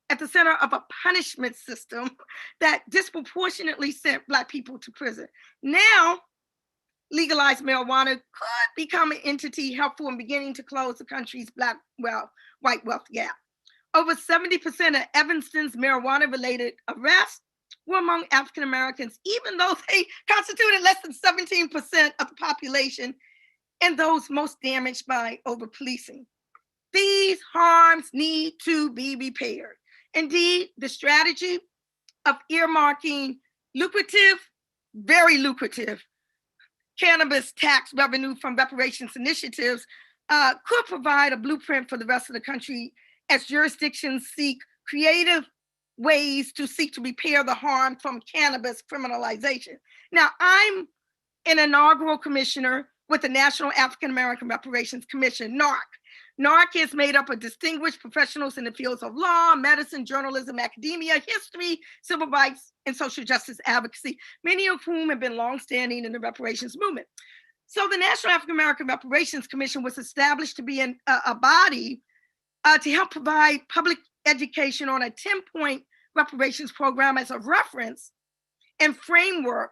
at the center of a punishment system that disproportionately sent Black people to prison. Now, legalized marijuana could become an entity helpful in beginning to close the country's white wealth gap. Over 70% of Evanston's marijuana-related arrests were among African Americans, even though they constituted less than 17% of the population, and those most damaged by over-policing. These harms need to be repaired. Indeed, the strategy of earmarking lucrative, very lucrative cannabis tax revenue from reparations initiatives could provide a blueprint for the rest of the country as jurisdictions seek creative ways to seek to repair the harm from cannabis criminalization. Now, I'm an inaugural commissioner with the National African American Reparations Commission, NARC. NARC is made up of distinguished professionals in the fields of law, medicine, journalism, academia, history, civil rights, and social justice advocacy, many of whom have been longstanding in the reparations movement. So the National African American Reparations Commission was established to be a body to help provide public education on a 10-point reparations program as a reference and framework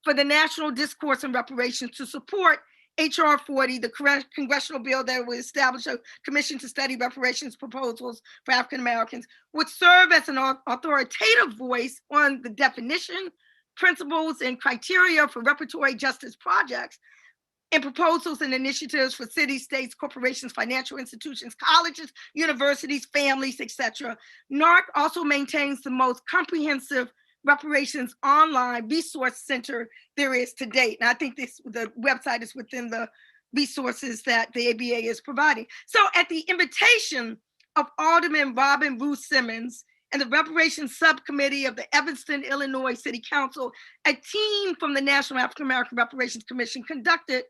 for the national discourse on reparations to support HR 40, the congressional bill that would establish a commission to study reparations proposals for African Americans, would serve as an authoritative voice on the definition, principles, and criteria for reparatory justice projects and proposals and initiatives for cities, states, corporations, financial institutions, colleges, universities, families, etc. NARC also maintains the most comprehensive reparations online resource center there is to date. And I think the website is within the resources that the ABA is providing. So at the invitation of Alderman Robin Ruth Simmons and the Reparations Subcommittee of the Evanston, Illinois City Council, a team from the National African American Reparations Commission conducted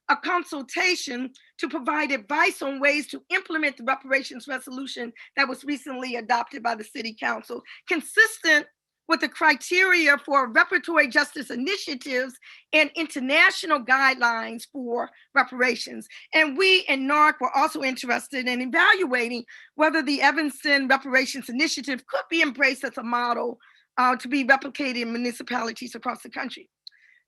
a consultation to provide advice on ways to implement the reparations resolution that was recently adopted by the City Council, consistent with the criteria for reparatory justice initiatives and international guidelines for reparations. And we in NARC were also interested in evaluating whether the Evanston Reparations Initiative could be embraced as a model to be replicated in municipalities across the country.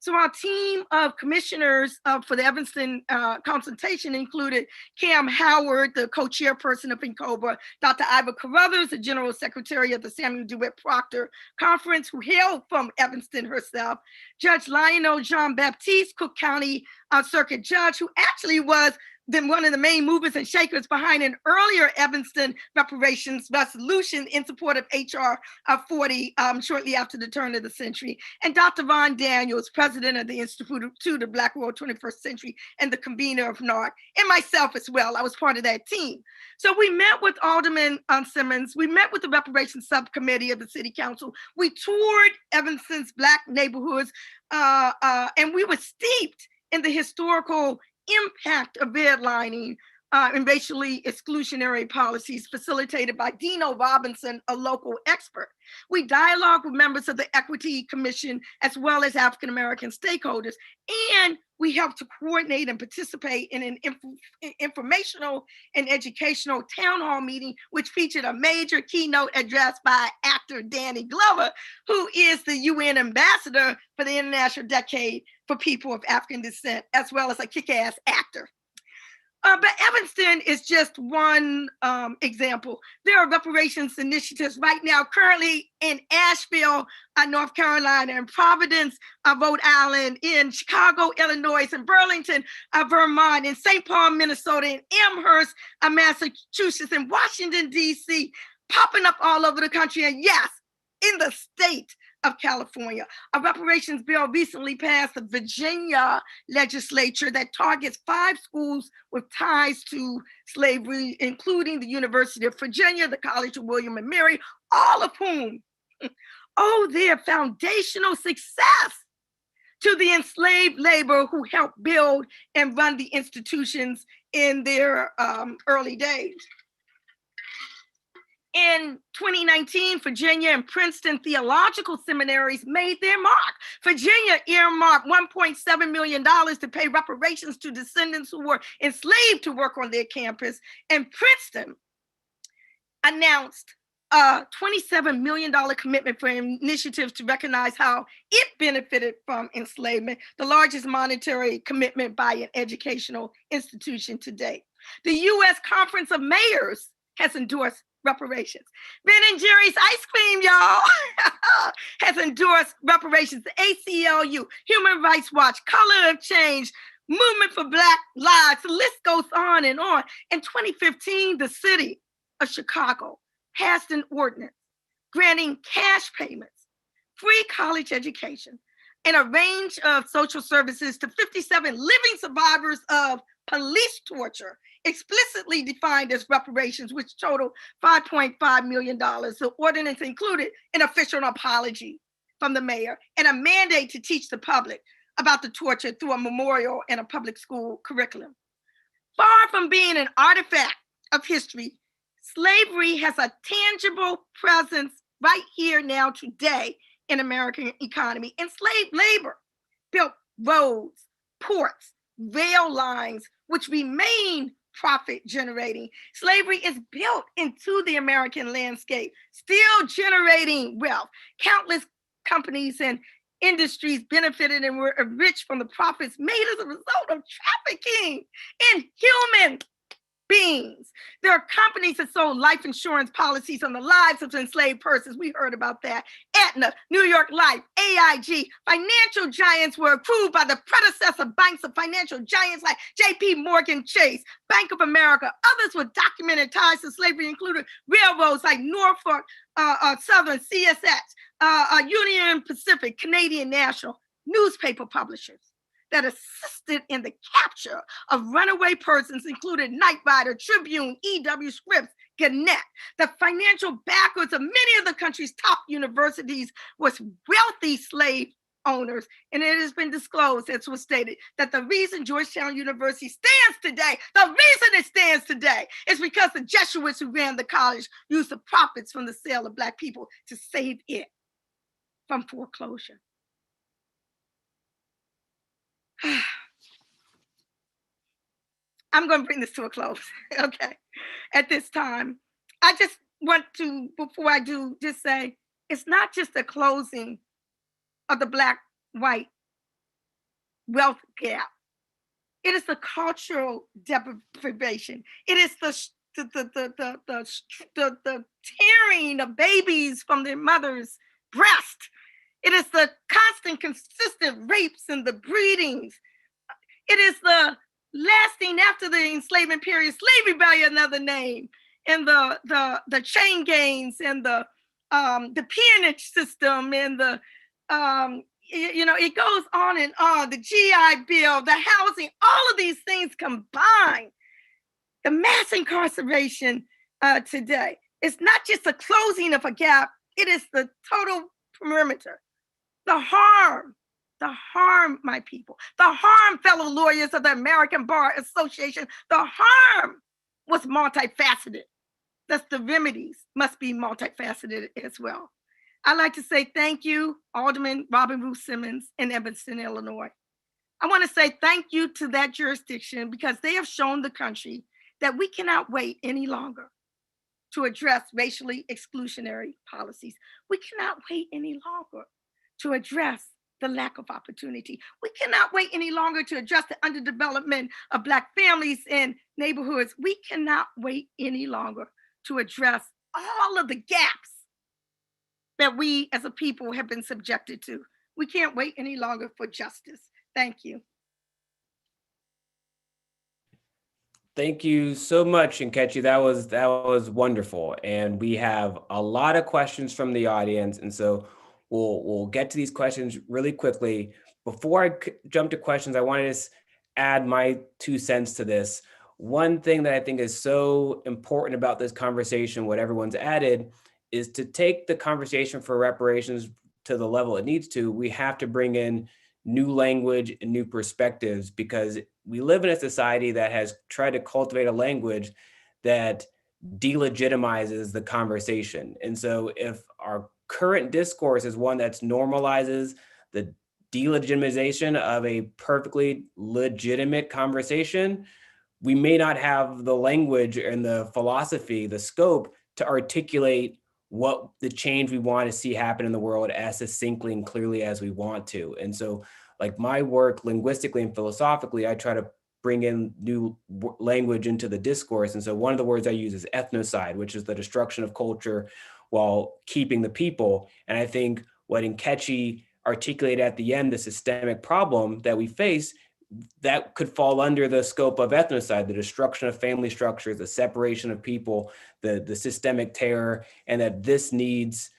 So our team of commissioners for the Evanston consultation included Cam Howard, the co-chairperson of INCOBRA, Dr. Ivor Carruthers, the general secretary of the Samuel DeWitt Proctor Conference, who hailed from Evanston herself, Judge Lionel Jean-Baptiste, Cook County Circuit Judge, who actually was one of the main movers and shakers behind an earlier Evanston reparations resolution in support of HR 40 shortly after the turn of the century. And Dr. Von Daniels, president of the Institute of Black World 21st Century and the convener of NARC, and myself as well. I was part of that team. So we met with Alderman Simmons. We met with the reparations subcommittee of the City Council. We toured Evanston's Black neighborhoods, and we were steeped in the historical impact of redlining and racially exclusionary policies facilitated by Dino Robinson, a local expert. We dialogued with members of the Equity Commission as well as African American stakeholders, and we helped to coordinate and participate in an informational and educational town hall meeting, which featured a major keynote address by actor Danny Glover, who is the UN ambassador for the International Decade for People of African Descent, as well as a kick-ass actor. But Evanston is just one example. There are reparations initiatives right now currently in Asheville, North Carolina, in Providence, Rhode Island, in Chicago, Illinois, in Burlington, Vermont, in St. Paul, Minnesota, in Amherst, Massachusetts, in Washington, D.C., popping up all over the country, and yes, in the state of California. A reparations bill recently passed the Virginia legislature that targets 5 schools with ties to slavery, including the University of Virginia, the College of William and Mary, all of whom owe their foundational success to the enslaved labor who helped build and run the institutions in their early days. In 2019, Virginia and Princeton theological seminaries made their mark. Virginia earmarked $1.7 million to pay reparations to descendants who were enslaved to work on their campus. And Princeton announced a $27 million commitment for initiatives to recognize how it benefited from enslavement, the largest monetary commitment by an educational institution to date. The U.S. Conference of Mayors has endorsed reparations. Ben and Jerry's ice cream, y'all, has endorsed reparations. The ACLU, Human Rights Watch, Color of Change, Movement for Black Lives. The list goes on and on. In 2015, the city of Chicago passed an ordinance granting cash payments, free college education, and a range of social services to 57 living survivors of police torture, explicitly defined as reparations, which total $5.5 million. The ordinance included an official apology from the mayor and a mandate to teach the public about the torture through a memorial and a public school curriculum. Far from being an artifact of history, slavery has a tangible presence right here now today in American economy. Enslaved labor built roads, ports, rail lines, which remain profit generating. Slavery is built into the American landscape, still generating wealth. Countless companies and industries benefited and were enriched from the profits made as a result of trafficking in human beings. There are companies that sold life insurance policies on the lives of enslaved persons. We heard about that. Aetna, New York Life, AIG. Financial giants were approved by the predecessor banks of financial giants like JP Morgan Chase, Bank of America. Others with documented ties to slavery included railroads like Norfolk Southern, CSX, Union Pacific, Canadian National, newspaper publishers that assisted in the capture of runaway persons included Knight Rider, Tribune, E.W. Scripps, Gannett. The financial backers of many of the country's top universities was wealthy slave owners. And it has been disclosed, as was stated, that the reason Georgetown University stands today, the reason it stands today is because the Jesuits who ran the college used the profits from the sale of Black people to save it from foreclosure. I'm going to bring this to a close, okay? At this time, I just want to, before I do, just say, it's not just the closing of the Black-white wealth gap. It is the cultural deprivation. It is the tearing of babies from their mother's breast. It is the constant, consistent rapes and the breedings. It is the lasting after the enslavement period, slave rebellion, another name, and the chain gangs and the peonage system and the it goes on and on. The GI Bill, the housing, all of these things combined. The mass incarceration today. It's not just the closing of a gap. It is the total perimeter. The harm, my people, the harm, fellow lawyers of the American Bar Association, the harm was multifaceted. Thus, the remedies must be multifaceted as well. I'd like to say thank you, Alderman Robin Ruth Simmons in Evanston, Illinois. I want to say thank you to that jurisdiction because they have shown the country that we cannot wait any longer to address racially exclusionary policies. We cannot wait any longer to address the lack of opportunity. We cannot wait any longer to address the underdevelopment of Black families in neighborhoods. We cannot wait any longer to address all of the gaps that we as a people have been subjected to. We can't wait any longer for justice. Thank you. Thank you so much, Nkechi. That was wonderful. And we have a lot of questions from the audience. And so we'll get to these questions really quickly. Before I jump to questions, I want to just add my 2 cents to this. One thing that I think is so important about this conversation, what everyone's added, is to take the conversation for reparations to the level it needs to. We have to bring in new language and new perspectives because we live in a society that has tried to cultivate a language that delegitimizes the conversation. And so if our current discourse is one that normalizes the delegitimization of a perfectly legitimate conversation, we may not have the language and the philosophy, the scope to articulate what the change we want to see happen in the world as succinctly and clearly as we want to. And so like my work linguistically and philosophically, I try to bring in new language into the discourse. And so one of the words I use is ethnocide, which is the destruction of culture while keeping the people. And I think what Nkechi articulated at the end, the systemic problem that we face, that could fall under the scope of ethnocide, the destruction of family structures, the separation of people, the systemic terror, and that this needs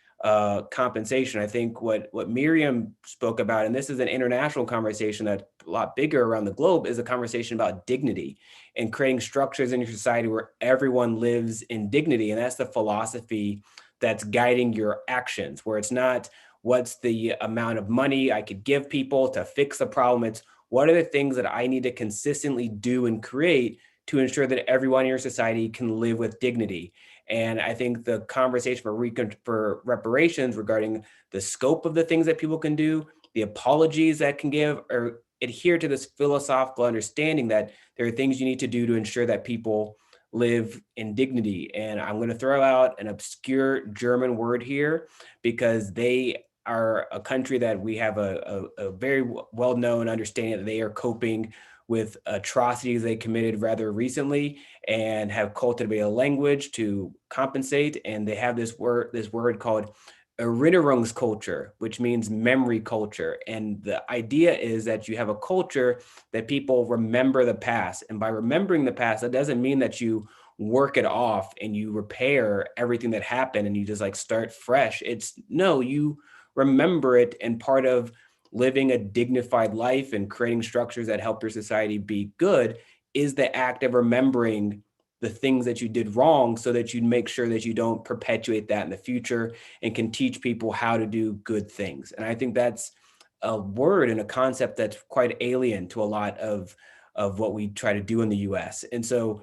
compensation. I think what Miriam spoke about, and this is an international conversation that's a lot bigger around the globe, is a conversation about dignity and creating structures in your society where everyone lives in dignity. And that's the philosophy that's guiding your actions, where it's not what's the amount of money I could give people to fix the problem. It's what are the things that I need to consistently do and create to ensure that everyone in your society can live with dignity. And I think the conversation for reparations regarding the scope of the things that people can do, the apologies that can give, or adhere to this philosophical understanding that there are things you need to do to ensure that people live in dignity. And I'm going to throw out an obscure German word here because they are a country that we have a very well-known understanding that they are coping with atrocities they committed rather recently and have cultivated a language to compensate. And they have this word called Erinnerungskultur, which means memory culture. And the idea is that you have a culture that people remember the past. And by remembering the past, that doesn't mean that you work it off and you repair everything that happened and you just like start fresh. It's no, you remember it, and part of living a dignified life and creating structures that help your society be good is the act of remembering the things that you did wrong so that you make sure that you don't perpetuate that in the future and can teach people how to do good things. And I think that's a word and a concept that's quite alien to a lot of what we try to do in the US. And so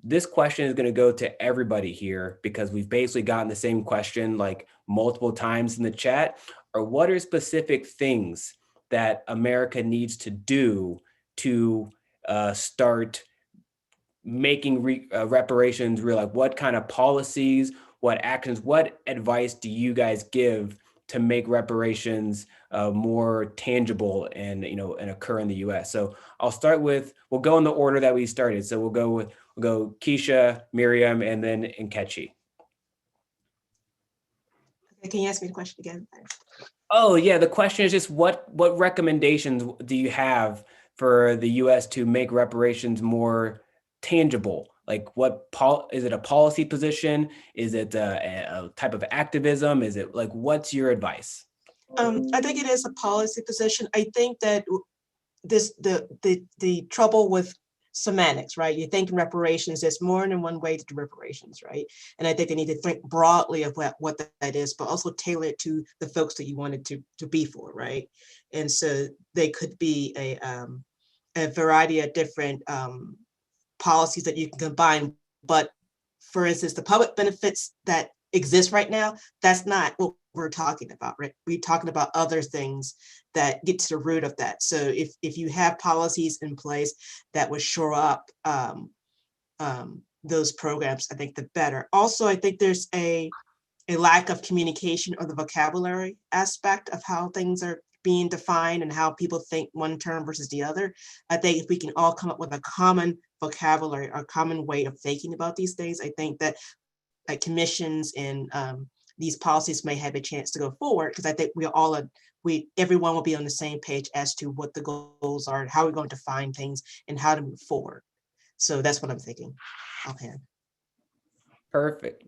this question is going to go to everybody here because we've basically gotten the same question like multiple times in the chat. Or what are specific things that America needs to do to start making reparations real? Like what kind of policies, what actions, what advice do you guys give to make reparations more tangible and occur in the U.S.? So I'll start with, we'll go in the order that we started. So we'll go Keisha, Miriam, and then Nkechi. Can you ask me the question again? Oh yeah, the question is just what recommendations do you have for the U.S. to make reparations more tangible? Like is it a policy position? Is it a type of activism? Is it like, what's your advice? I think it is a policy position. I think that the trouble with semantics, right? You think in reparations, there's more than one way to do reparations, right? And I think they need to think broadly of what that is, but also tailor it to the folks that you want it to be for, right? And so they could be a variety of different policies that you can combine. But for instance, the public benefits that exist right now, that's not what we're talking about, right? We're talking about other things that get to the root of that. So if you have policies in place that would shore up those programs, I think the better. Also, I think there's a lack of communication or the vocabulary aspect of how things are being defined and how people think one term versus the other. I think if we can all come up with a common vocabulary or common way of thinking about these things, I think that like commissions and these policies may have a chance to go forward, because I think everyone will be on the same page as to what the goals are and how we're going to define things and how to move forward. So that's what I'm thinking offhand. Perfect.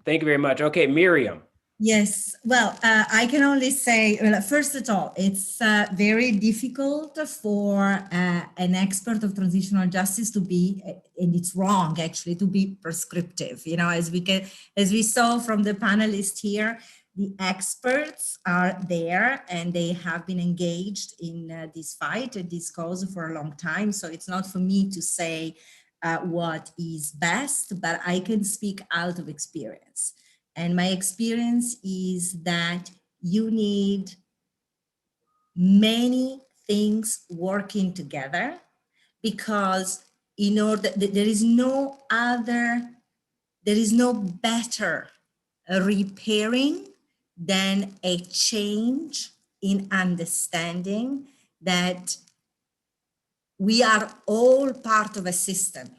Thank you very much. Okay, Miriam. Yes, well, I can only say, well, first of all, it's very difficult for an expert of transitional justice to be, and it's wrong actually, to be prescriptive. You know, as we saw from the panelists here, the experts are there and they have been engaged in this fight, this cause for a long time. So it's not for me to say what is best, but I can speak out of experience. And my experience is that you need many things working together, because in order, there is no better repairing than a change in understanding that we are all part of a system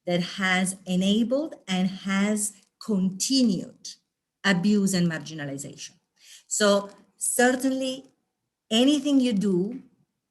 that has enabled and has continued abuse and marginalization. So certainly anything you do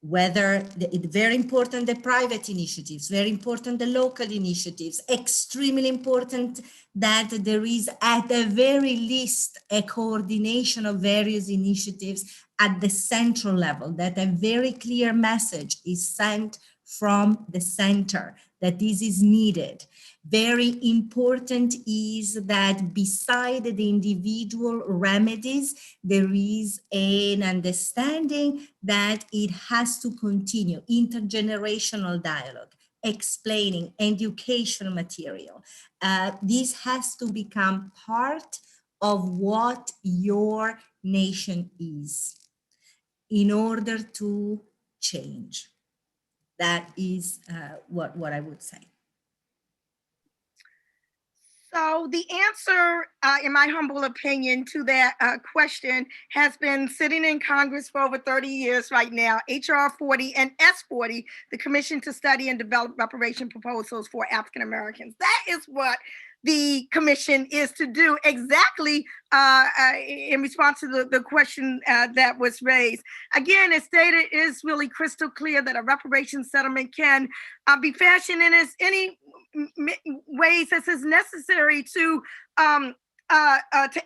whether very important the private initiatives, very important the local initiatives, extremely important that there is at the very least a coordination of various initiatives at the central level, that a very clear message is sent from the center that this is needed. Very important is that beside the individual remedies, there is an understanding that it has to continue intergenerational dialogue, explaining educational material. This has to become part of what your nation is in order to change. That is what I would say. So the answer, in my humble opinion, to that question has been sitting in Congress for over 30 years right now, HR 40 and S40, the Commission to Study and Develop Reparation Proposals for African Americans. That is what the commission is to do, exactly in response to the question that was raised. Again, as stated, it is really crystal clear that a reparations settlement can be fashioned in as any ways as is necessary to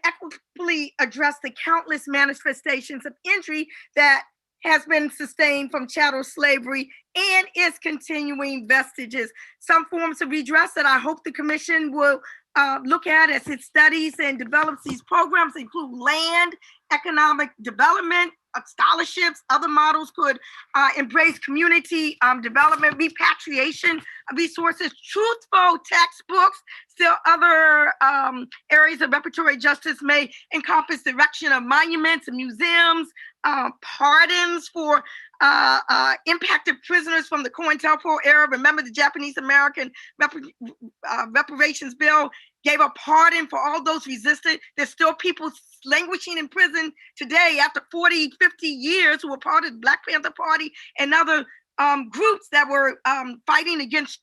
equitably address the countless manifestations of injury that has been sustained from chattel slavery and its continuing vestiges. Some forms of redress that I hope the commission will look at as it studies and develops these programs include land, economic development, scholarships. Other models could embrace community development, repatriation of resources, truthful textbooks. Still other areas of reparatory justice may encompass the erection of monuments and museums, pardons for impacted prisoners from the COINTELPRO era. Remember, the Japanese American reparations bill gave a pardon for all those resistant. There's still people languishing in prison today after 40, 50 years who were part of the Black Panther Party and other groups that were fighting against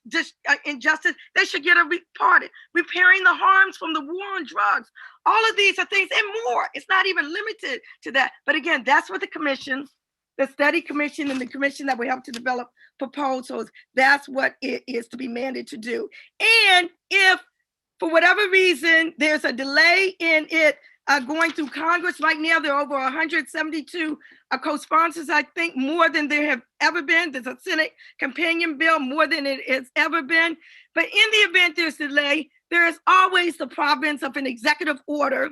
injustice. They should get a pardon. Repairing the harms from the war on drugs. All of these are things and more. It's not even limited to that. But again, that's what the commission, the study commission and the commission that will help to develop proposals, that's what it is to be mandated to do. And if for whatever reason there's a delay in it going through Congress right now, there are over 172 co-sponsors, I think more than there have ever been. There's a Senate companion bill, more than it has ever been. But in the event there's delay, there is always the province of an executive order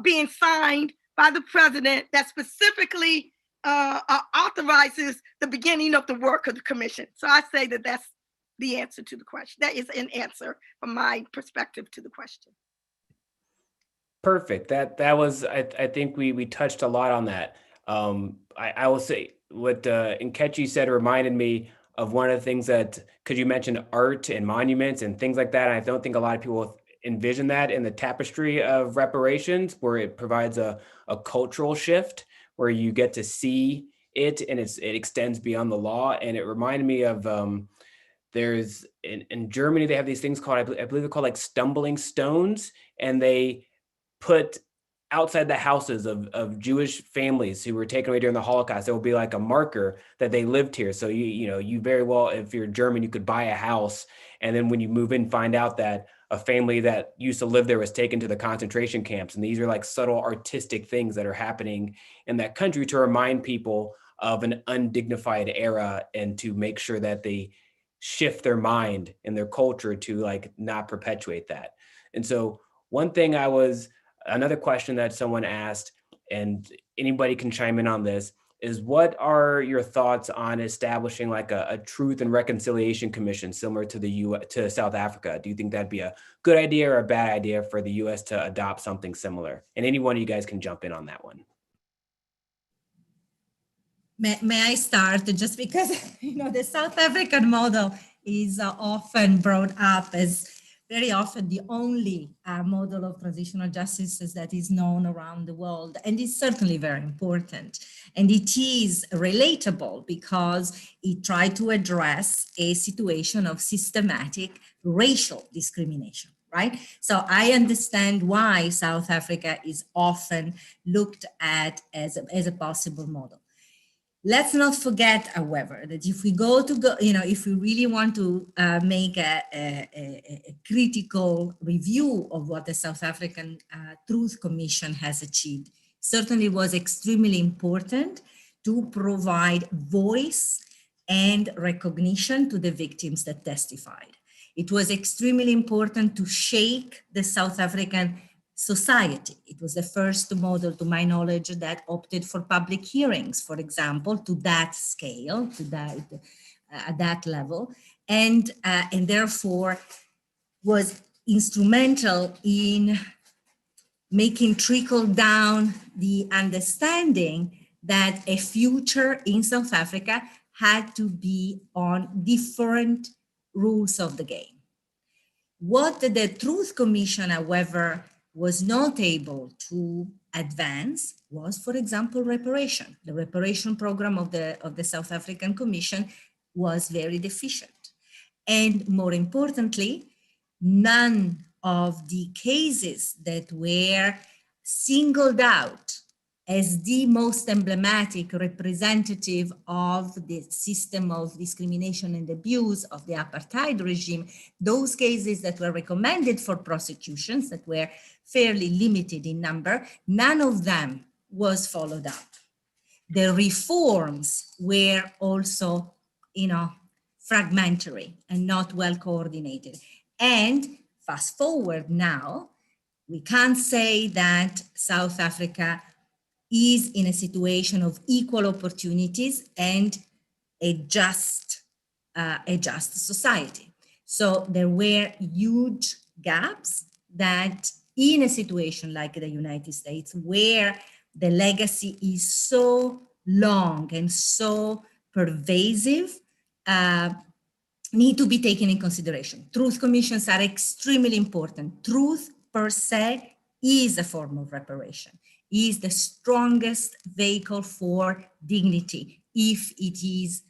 being signed by the president that specifically authorizes the beginning of the work of the commission. So I say that that's the answer to the question. That is an answer from my perspective to the question. Perfect. That was, I think we touched a lot on that. I will say what Nkechi said reminded me of one of the things that, because you mentioned art and monuments and things like that. And I don't think a lot of people envision that in the tapestry of reparations, where it provides a cultural shift where you get to see it and it extends beyond the law. And it reminded me of there's in Germany, they have these things called, I believe they're called like stumbling stones, and they put outside the houses of Jewish families who were taken away during the Holocaust. It will be like a marker that they lived here. So you very well, if you're German, you could buy a house, and then when you move in, find out that a family that used to live there was taken to the concentration camps. And these are like subtle artistic things that are happening in that country to remind people of an undignified era and to make sure that they shift their mind and their culture to like not perpetuate that. And so another question that someone asked, and anybody can chime in on this, is what are your thoughts on establishing like a Truth and Reconciliation Commission similar to to South Africa? Do you think that'd be a good idea or a bad idea for the US to adopt something similar? And any one of you guys can jump in on that one. May I start, just because the South African model is often brought up as very often the only model of transitional justice that is known around the world, and it's certainly very important. And it is relatable because it tried to address a situation of systematic racial discrimination, right? So I understand why South Africa is often looked at as a possible model. Let's not forget, however, that if we if we really want to make a critical review of what the South African Truth Commission has achieved, certainly was extremely important to provide voice and recognition to the victims that testified. It was extremely important to shake the South African society. It was the first model, to my knowledge, that opted for public hearings, for example, to that scale, to that at that level, and therefore was instrumental in making trickle down the understanding that a future in South Africa had to be on different rules of the game. What the Truth Commission, however, was not able to advance was, for example, reparation. The reparation program of the South African Commission was very deficient. And more importantly, none of the cases that were singled out as the most emblematic representative of the system of discrimination and abuse of the apartheid regime, those cases that were recommended for prosecutions that were fairly limited in number, none of them was followed up. The reforms were also, fragmentary and not well coordinated. And fast forward now, we can't say that South Africa is in a situation of equal opportunities and a just society. So there were huge gaps that in a situation like the United States, where the legacy is so long and so pervasive, need to be taken in consideration. Truth commissions are extremely important. Truth per se is a form of reparation, is the strongest vehicle for dignity if it is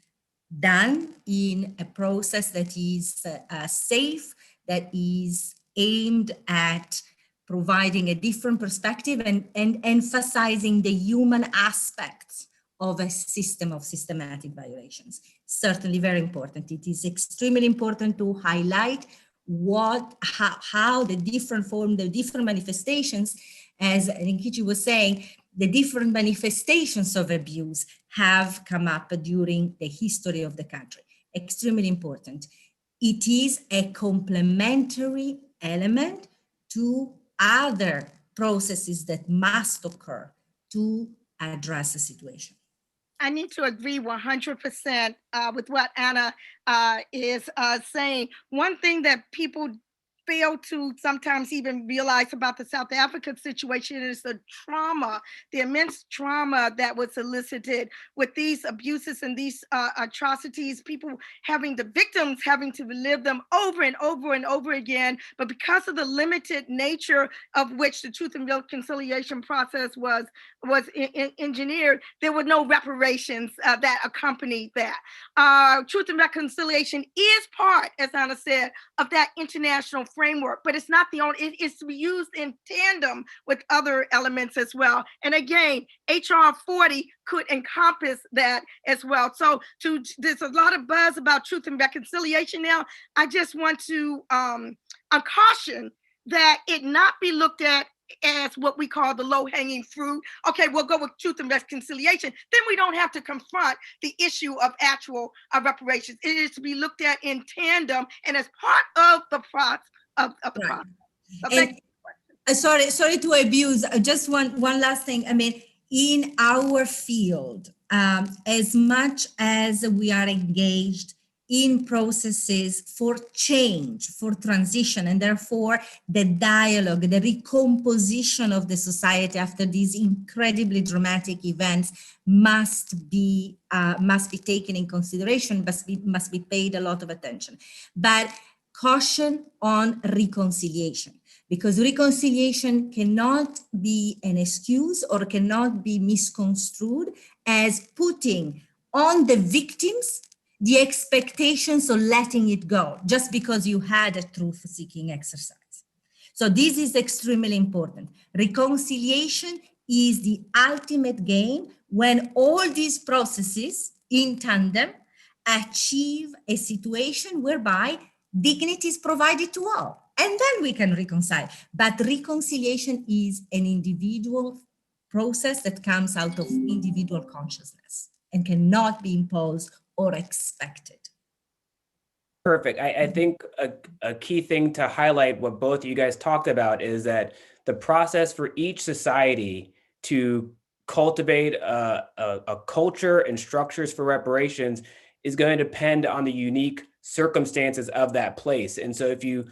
done in a process that is safe, that is aimed at providing a different perspective and emphasizing the human aspects of a system of systematic violations. Certainly very important. It is extremely important to highlight how the different forms, the different manifestations, as Nkichi was saying, the different manifestations of abuse have come up during the history of the country. Extremely important. It is a complementary element to other processes that must occur to address the situation. I need to agree 100% with what Anna is saying. One thing that people fail to sometimes even realize about the South African situation is the trauma, the immense trauma that was elicited with these abuses and these atrocities, people the victims having to relive them over and over and over again. But because of the limited nature of which the Truth and Reconciliation process was engineered, there were no reparations that accompanied that. Truth and Reconciliation is part, as Anna said, of that international framework, but it's not the only, it is to be used in tandem with other elements as well. And again, HR 40 could encompass that as well. So there's a lot of buzz about Truth and Reconciliation now. I just want to caution that it not be looked at as what we call the low-hanging fruit. Okay, we'll go with Truth and Reconciliation. Then we don't have to confront the issue of actual reparations. It is to be looked at in tandem and as part of the process. Right. Sorry to abuse. Just one last thing. I mean, in our field, as much as we are engaged in processes for change, for transition, and therefore the dialogue, the recomposition of the society after these incredibly dramatic events must be taken in consideration, must be paid a lot of attention. But caution on reconciliation, because reconciliation cannot be an excuse or cannot be misconstrued as putting on the victims the expectations of letting it go just because you had a truth-seeking exercise. So this is extremely important. Reconciliation is the ultimate gain when all these processes in tandem achieve a situation whereby dignity is provided to all. And then we can reconcile. But reconciliation is an individual process that comes out of individual consciousness and cannot be imposed or expected. Perfect. I think a key thing to highlight what both of you guys talked about is that the process for each society to cultivate a culture and structures for reparations is going to depend on the unique circumstances of that place. And so if you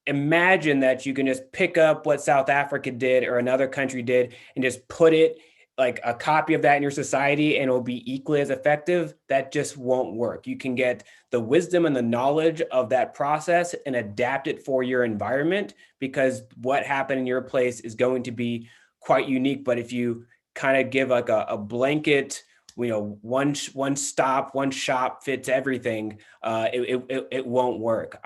imagine that you can just pick up what South Africa did or another country did and just put it like a copy of that in your society and it'll be equally as effective, that just won't work. You can get the wisdom and the knowledge of that process and adapt it for your environment, because what happened in your place is going to be quite unique. But if you kind of give like a blanket, one stop, one shop fits everything, it won't work.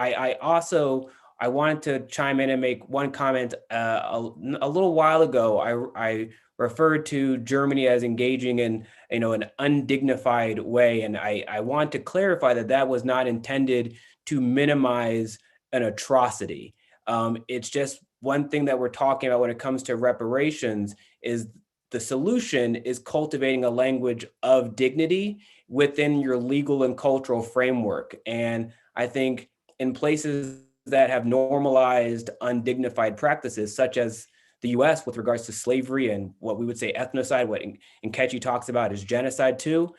I wanted to chime in and make one comment. A little while ago, I referred to Germany as engaging in an undignified way, and I want to clarify that that was not intended to minimize an atrocity. It's just one thing that we're talking about when it comes to reparations is the solution is cultivating a language of dignity within your legal and cultural framework. And I think in places that have normalized undignified practices, such as the US with regards to slavery and what we would say ethnocide, what Nkechi talks about is genocide too,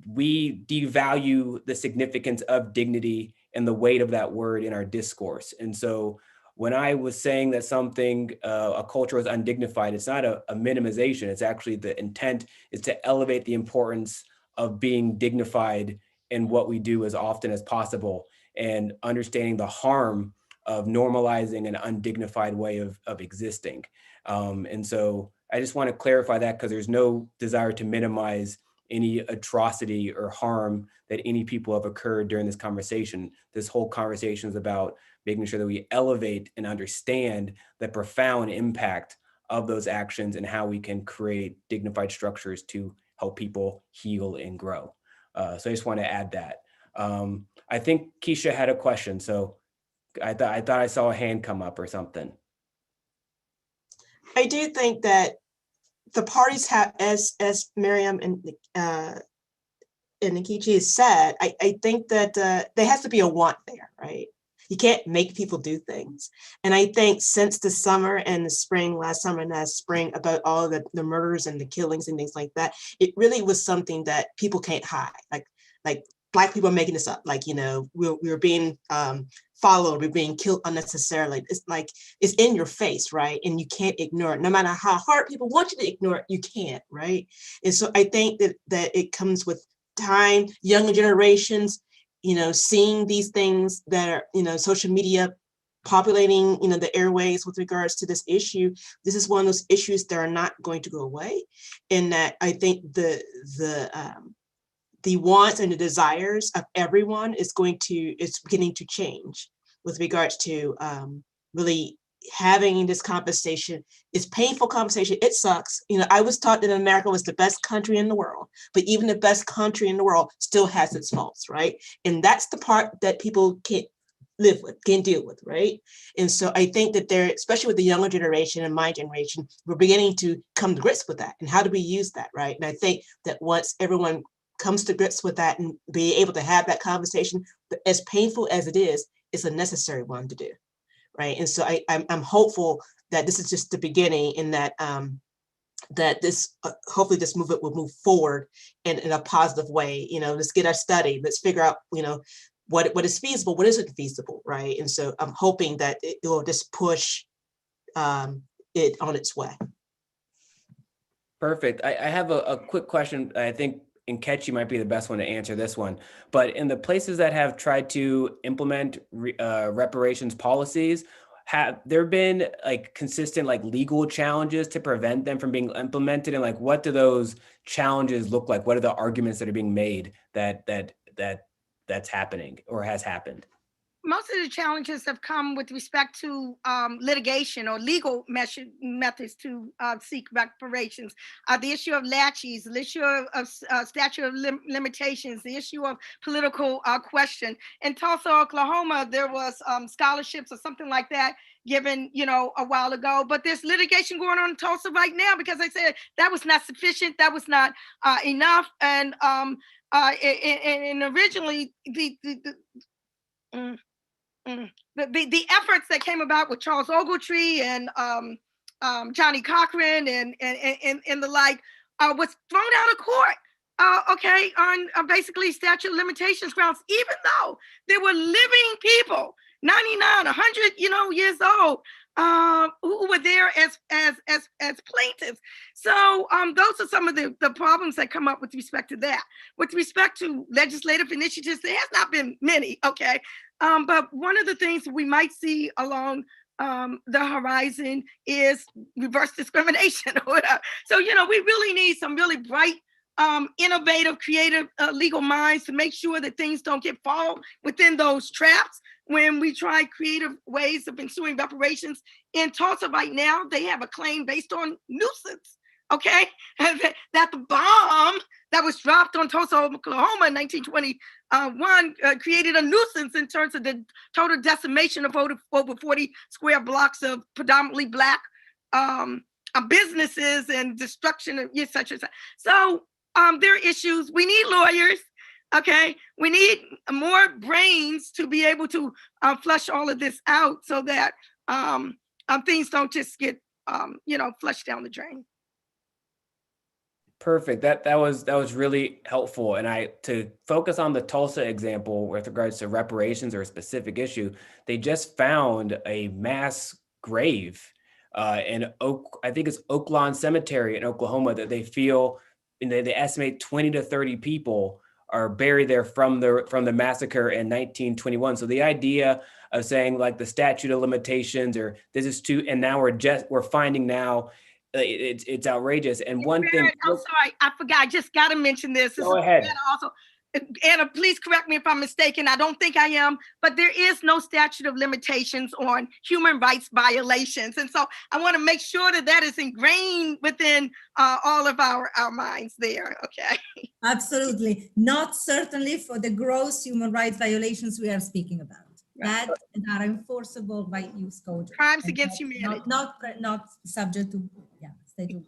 we devalue the significance of dignity and the weight of that word in our discourse. And so when I was saying that something, a culture was undignified, it's not a minimization. It's actually the intent is to elevate the importance of being dignified in what we do as often as possible, and understanding the harm of normalizing an undignified way of existing. And so I just want to clarify that, because there's no desire to minimize any atrocity or harm that any people have occurred during this conversation. This whole conversation is about making sure that we elevate and understand the profound impact of those actions and how we can create dignified structures to help people heal and grow. So I just want to add that. I think Keisha had a question, so I thought I saw a hand come up or something. I do think that the parties have, as Miriam and Nkechi has said, I think that there has to be a want there, right? You can't make people do things. And I think since the summer and the spring, last summer and last spring, about all the murders and the killings and things like that, it really was something that people can't hide. Like Black people are making this up, like, we're being followed, we're being killed unnecessarily. It's like, it's in your face, right? And you can't ignore it. No matter how hard people want you to ignore it, you can't, right? And so I think that it comes with time, younger generations, seeing these things that are, social media populating, the airways with regards to this issue. This is one of those issues that are not going to go away. And that I think the wants and the desires of everyone is beginning to change with regards to really having this conversation. It's painful conversation. It sucks. I was taught that America was the best country in the world, but even the best country in the world still has its faults, right? And that's the part that people can't live with, can't deal with, right? And so I think that especially with the younger generation and my generation, we're beginning to come to grips with that. And how do we use that, right? And I think that once everyone comes to grips with that and be able to have that conversation, as painful as it is, it's a necessary one to do, right? And so I'm hopeful that this is just the beginning, and that that this hopefully this movement will move forward in a positive way. Let's get our study, let's figure out what is feasible, what isn't feasible, right? And so I'm hoping that it will just push it on its way. Perfect. I have a quick question. I think Nkechi might be the best one to answer this one. But in the places that have tried to implement reparations policies, have there been like consistent legal challenges to prevent them from being implemented? And what do those challenges look like? What are the arguments that are being made that's happening or has happened? most of the challenges have come with respect to litigation or legal methods to seek reparations. The issue of laches, the issue of statute of limitations, the issue of political question. In Tulsa, Oklahoma, there was scholarships or something like that given, a while ago, but there's litigation going on in Tulsa right now because they said that was not sufficient, that was not enough, and originally the efforts that came about with Charles Ogletree and Johnny Cochran and the like was thrown out of court. On basically statute of limitations grounds, even though there were living people, 99, 100, years old, who were there as plaintiffs. So those are some of the problems that come up with respect to that. With respect to legislative initiatives, there has not been many, okay? But one of the things we might see along the horizon is reverse discrimination or whatever. So, we really need some really bright, innovative, creative legal minds to make sure that things don't fall within those traps when we try creative ways of ensuing reparations. In Tulsa right now, they have a claim based on nuisance, okay? That the bomb that was dropped on Tulsa, Oklahoma in 1921 created a nuisance in terms of the total decimation of over 40 square blocks of predominantly Black businesses and destruction of such and such. So there are issues. We need lawyers, okay? We need more brains to be able to flush all of this out so that things don't just get, flushed down the drain. Perfect. That was really helpful. And to focus on the Tulsa example with regards to reparations or a specific issue, they just found a mass grave in I think it's Oak Lawn Cemetery in Oklahoma that they feel, and they estimate 20 to 30 people are buried there from the massacre in 1921. So the idea of saying like the statute of limitations or this is too, and now we're finding now. It's outrageous. And one thing, I'm sorry, I forgot. I just got to mention this. Go ahead. Also, Anna, please correct me if I'm mistaken. I don't think I am, but there is no statute of limitations on human rights violations. And so I want to make sure that is ingrained within all of our minds there, okay? Absolutely. Not certainly for the gross human rights violations we are speaking about. Right. That are enforceable by use code. Crimes against humanity. Not subject to state of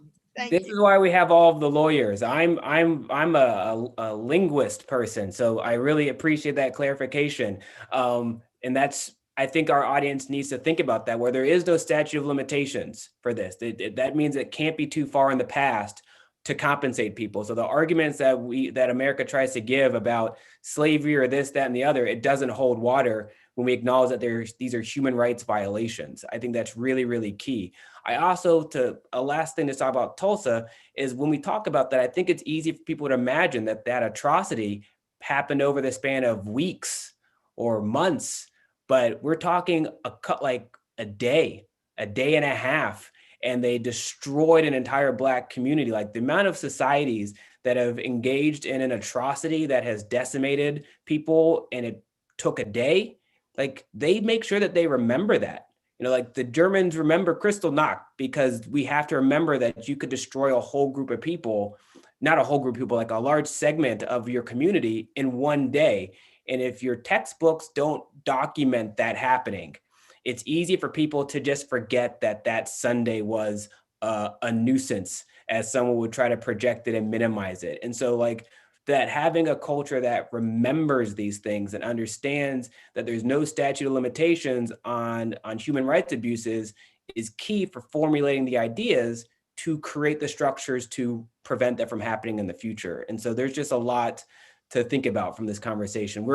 This is why we have all of the lawyers. I'm a linguist person, so I really appreciate that clarification. And that's, I think our audience needs to think about that, where there is no statute of limitations for this. That means it can't be too far in the past to compensate people. So the arguments that America tries to give about slavery or this, that, and the other, it doesn't hold water when we acknowledge that these are human rights violations. I think that's really, really key. I also, a last thing to talk about Tulsa is when we talk about that, I think it's easy for people to imagine that atrocity happened over the span of weeks or months, but we're talking a day and a half, and they destroyed an entire Black community. Like the amount of societies that have engaged in an atrocity that has decimated people and it took a day, like they make sure that they remember that. Like the Germans remember Kristallnacht, because we have to remember that you could destroy a whole group of people, not a whole group of people, like a large segment of your community in one day. And if your textbooks don't document that happening, it's easy for people to just forget that Sunday was a nuisance, as someone would try to project it and minimize it. And so like that, having a culture that remembers these things and understands that there's no statute of limitations on human rights abuses is key for formulating the ideas to create the structures to prevent that from happening in the future. And so there's just a lot to think about from this conversation.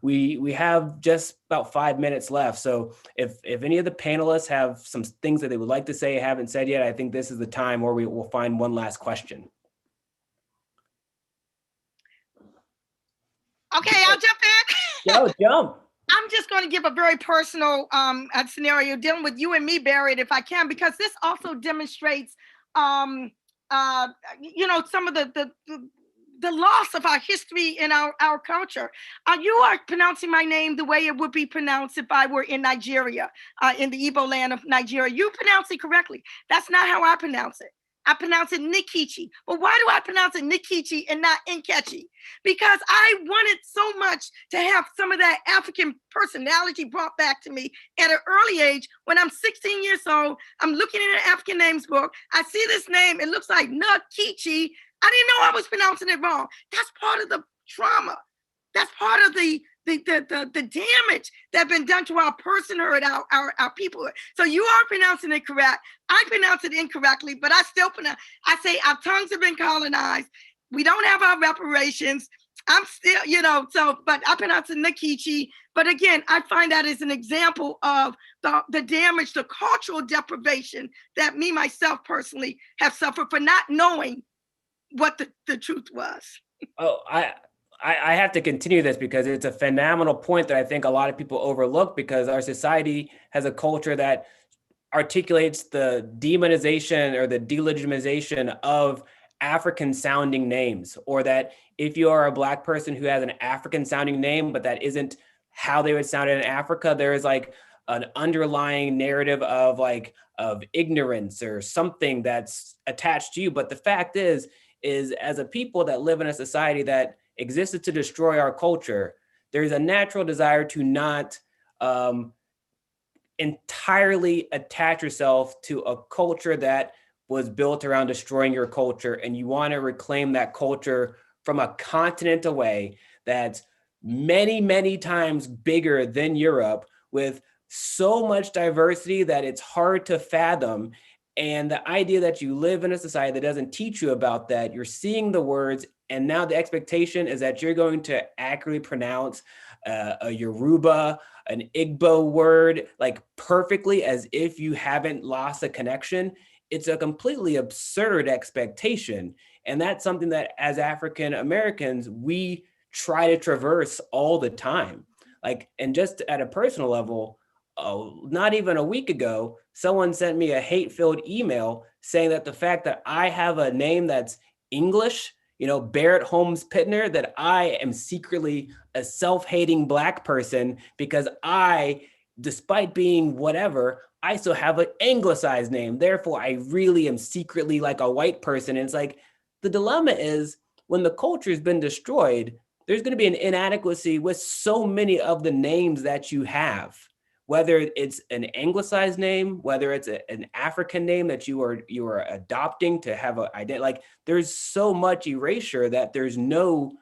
We have just about 5 minutes left. So if any of the panelists have some things that they would like to say, haven't said yet, I think this is the time where we will find one last question. Okay, I'll jump in. Go, jump. I'm just going to give a very personal scenario dealing with you and me, Barrett, if I can, because this also demonstrates, some of the the loss of our history and our culture. You are pronouncing my name the way it would be pronounced if I were in Nigeria, in the Igbo land of Nigeria. You pronounce it correctly. That's not how I pronounce it. I pronounce it Nikichi. But why do I pronounce it Nikichi and not Nkechi? Because I wanted so much to have some of that African personality brought back to me at an early age. When I'm 16 years old, I'm looking in an African names book. I see this name. It looks like Nikichi. I didn't know I was pronouncing it wrong. That's part of the trauma. That's part of the damage that's been done to our personhood, our peoplehood. So you are pronouncing it correct. I pronounce it incorrectly, but I still pronounce. I say our tongues have been colonized. We don't have our reparations. I'm still, so, but I pronounce it Nikichi. But again, I find that as an example of the damage, the cultural deprivation that me, myself personally have suffered for not knowing what the truth was. Oh, I have to continue this because it's a phenomenal point that I think a lot of people overlook, because our society has a culture that articulates the demonization or the delegitimization of African sounding names, or that if you are a Black person who has an African sounding name, but that isn't how they would sound in Africa, there is like an underlying narrative of ignorance or something that's attached to you. But the fact is as a people that live in a society that existed to destroy our culture, there's a natural desire to not entirely attach yourself to a culture that was built around destroying your culture, and you want to reclaim that culture from a continent away that's many, many times bigger than Europe, with so much diversity that it's hard to fathom. And the idea that you live in a society that doesn't teach you about that, you're seeing the words, and now the expectation is that you're going to accurately pronounce a Yoruba, an Igbo word, like perfectly, as if you haven't lost a connection. It's a completely absurd expectation. And that's something that as African Americans, we try to traverse all the time. Like, and just at a personal level, not even a week ago, someone sent me a hate-filled email saying that the fact that I have a name that's English, Barrett Holmes Pittner, that I am secretly a self-hating Black person because I, despite being whatever, I still have an anglicized name. Therefore, I really am secretly like a white person. And it's like, the dilemma is when the culture has been destroyed, there's going to be an inadequacy with so many of the names that you have, whether it's an anglicized name, whether it's an African name that you are adopting to have an identity. Like, there's so much erasure that there's no,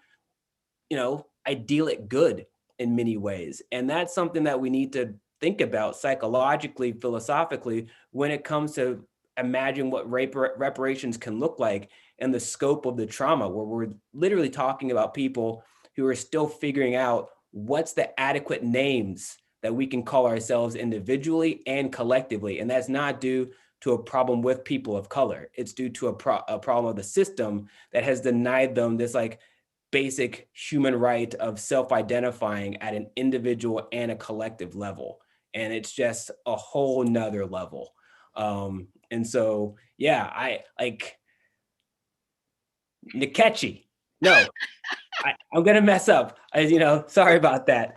idyllic good in many ways. And that's something that we need to think about psychologically, philosophically, when it comes to imagine what reparations can look like and the scope of the trauma, where we're literally talking about people who are still figuring out what's the adequate names that we can call ourselves individually and collectively. And that's not due to a problem with people of color. It's due to a problem of the system that has denied them this like basic human right of self-identifying at an individual and a collective level. And it's just a whole nother level. And so, yeah, I like Nkechi. No, I'm going to mess up. Sorry about that.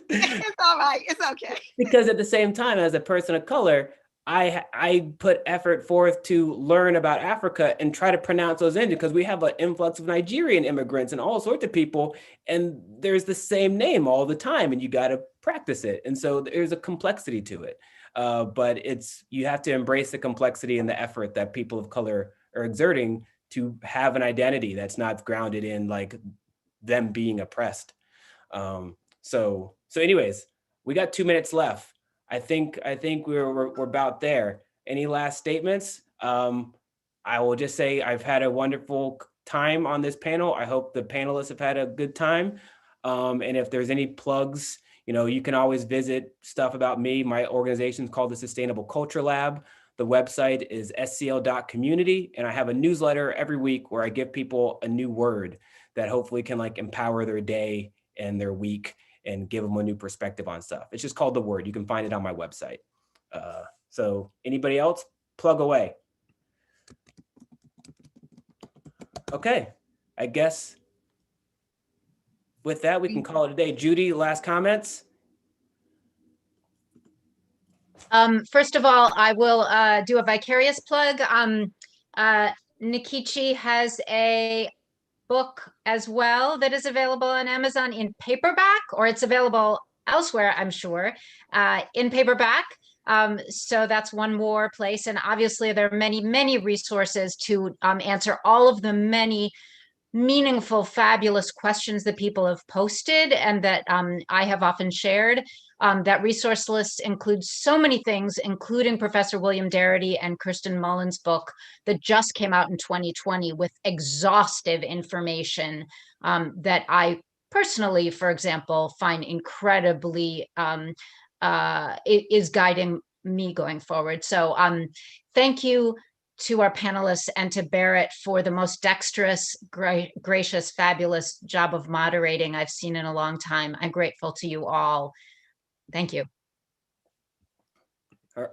It's all right. It's okay. Because at the same time, as a person of color, I put effort forth to learn about Africa and try to pronounce those names, because we have an influx of Nigerian immigrants and all sorts of people, and there's the same name all the time, and you got to practice it. And so there's a complexity to it. But you have to embrace the complexity and the effort that people of color are exerting to have an identity that's not grounded in like them being oppressed. So anyways, we got 2 minutes left. I think we're about there. Any last statements? I will just say I've had a wonderful time on this panel. I hope the panelists have had a good time. And if there's any plugs, you can always visit stuff about me. My organization is called the Sustainable Culture Lab. The website is scl.community, and I have a newsletter every week where I give people a new word that hopefully can like empower their day and their week and give them a new perspective on stuff. It's just called The Word. You can find it on my website. So anybody else? Plug away. Okay. I guess with that, we can call it a day. Judy, last comments? First of all, I will do a vicarious plug. Nikichi has a book as well that is available on Amazon in paperback, or it's available elsewhere, I'm sure, in paperback. So that's one more place. And obviously there are many, many resources to answer all of the many meaningful, fabulous questions that people have posted and that I have often shared. That resource list includes so many things, including Professor William Darity and Kirsten Mullen's book that just came out in 2020 with exhaustive information that I personally, for example, find incredibly is guiding me going forward. So thank you to our panelists and to Barrett for the most dexterous, gracious, fabulous job of moderating I've seen in a long time. I'm grateful to you all. Thank you. All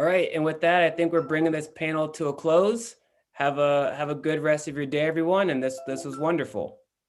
right, and with that, I think we're bringing this panel to a close. Have a good rest of your day, everyone, and this was wonderful.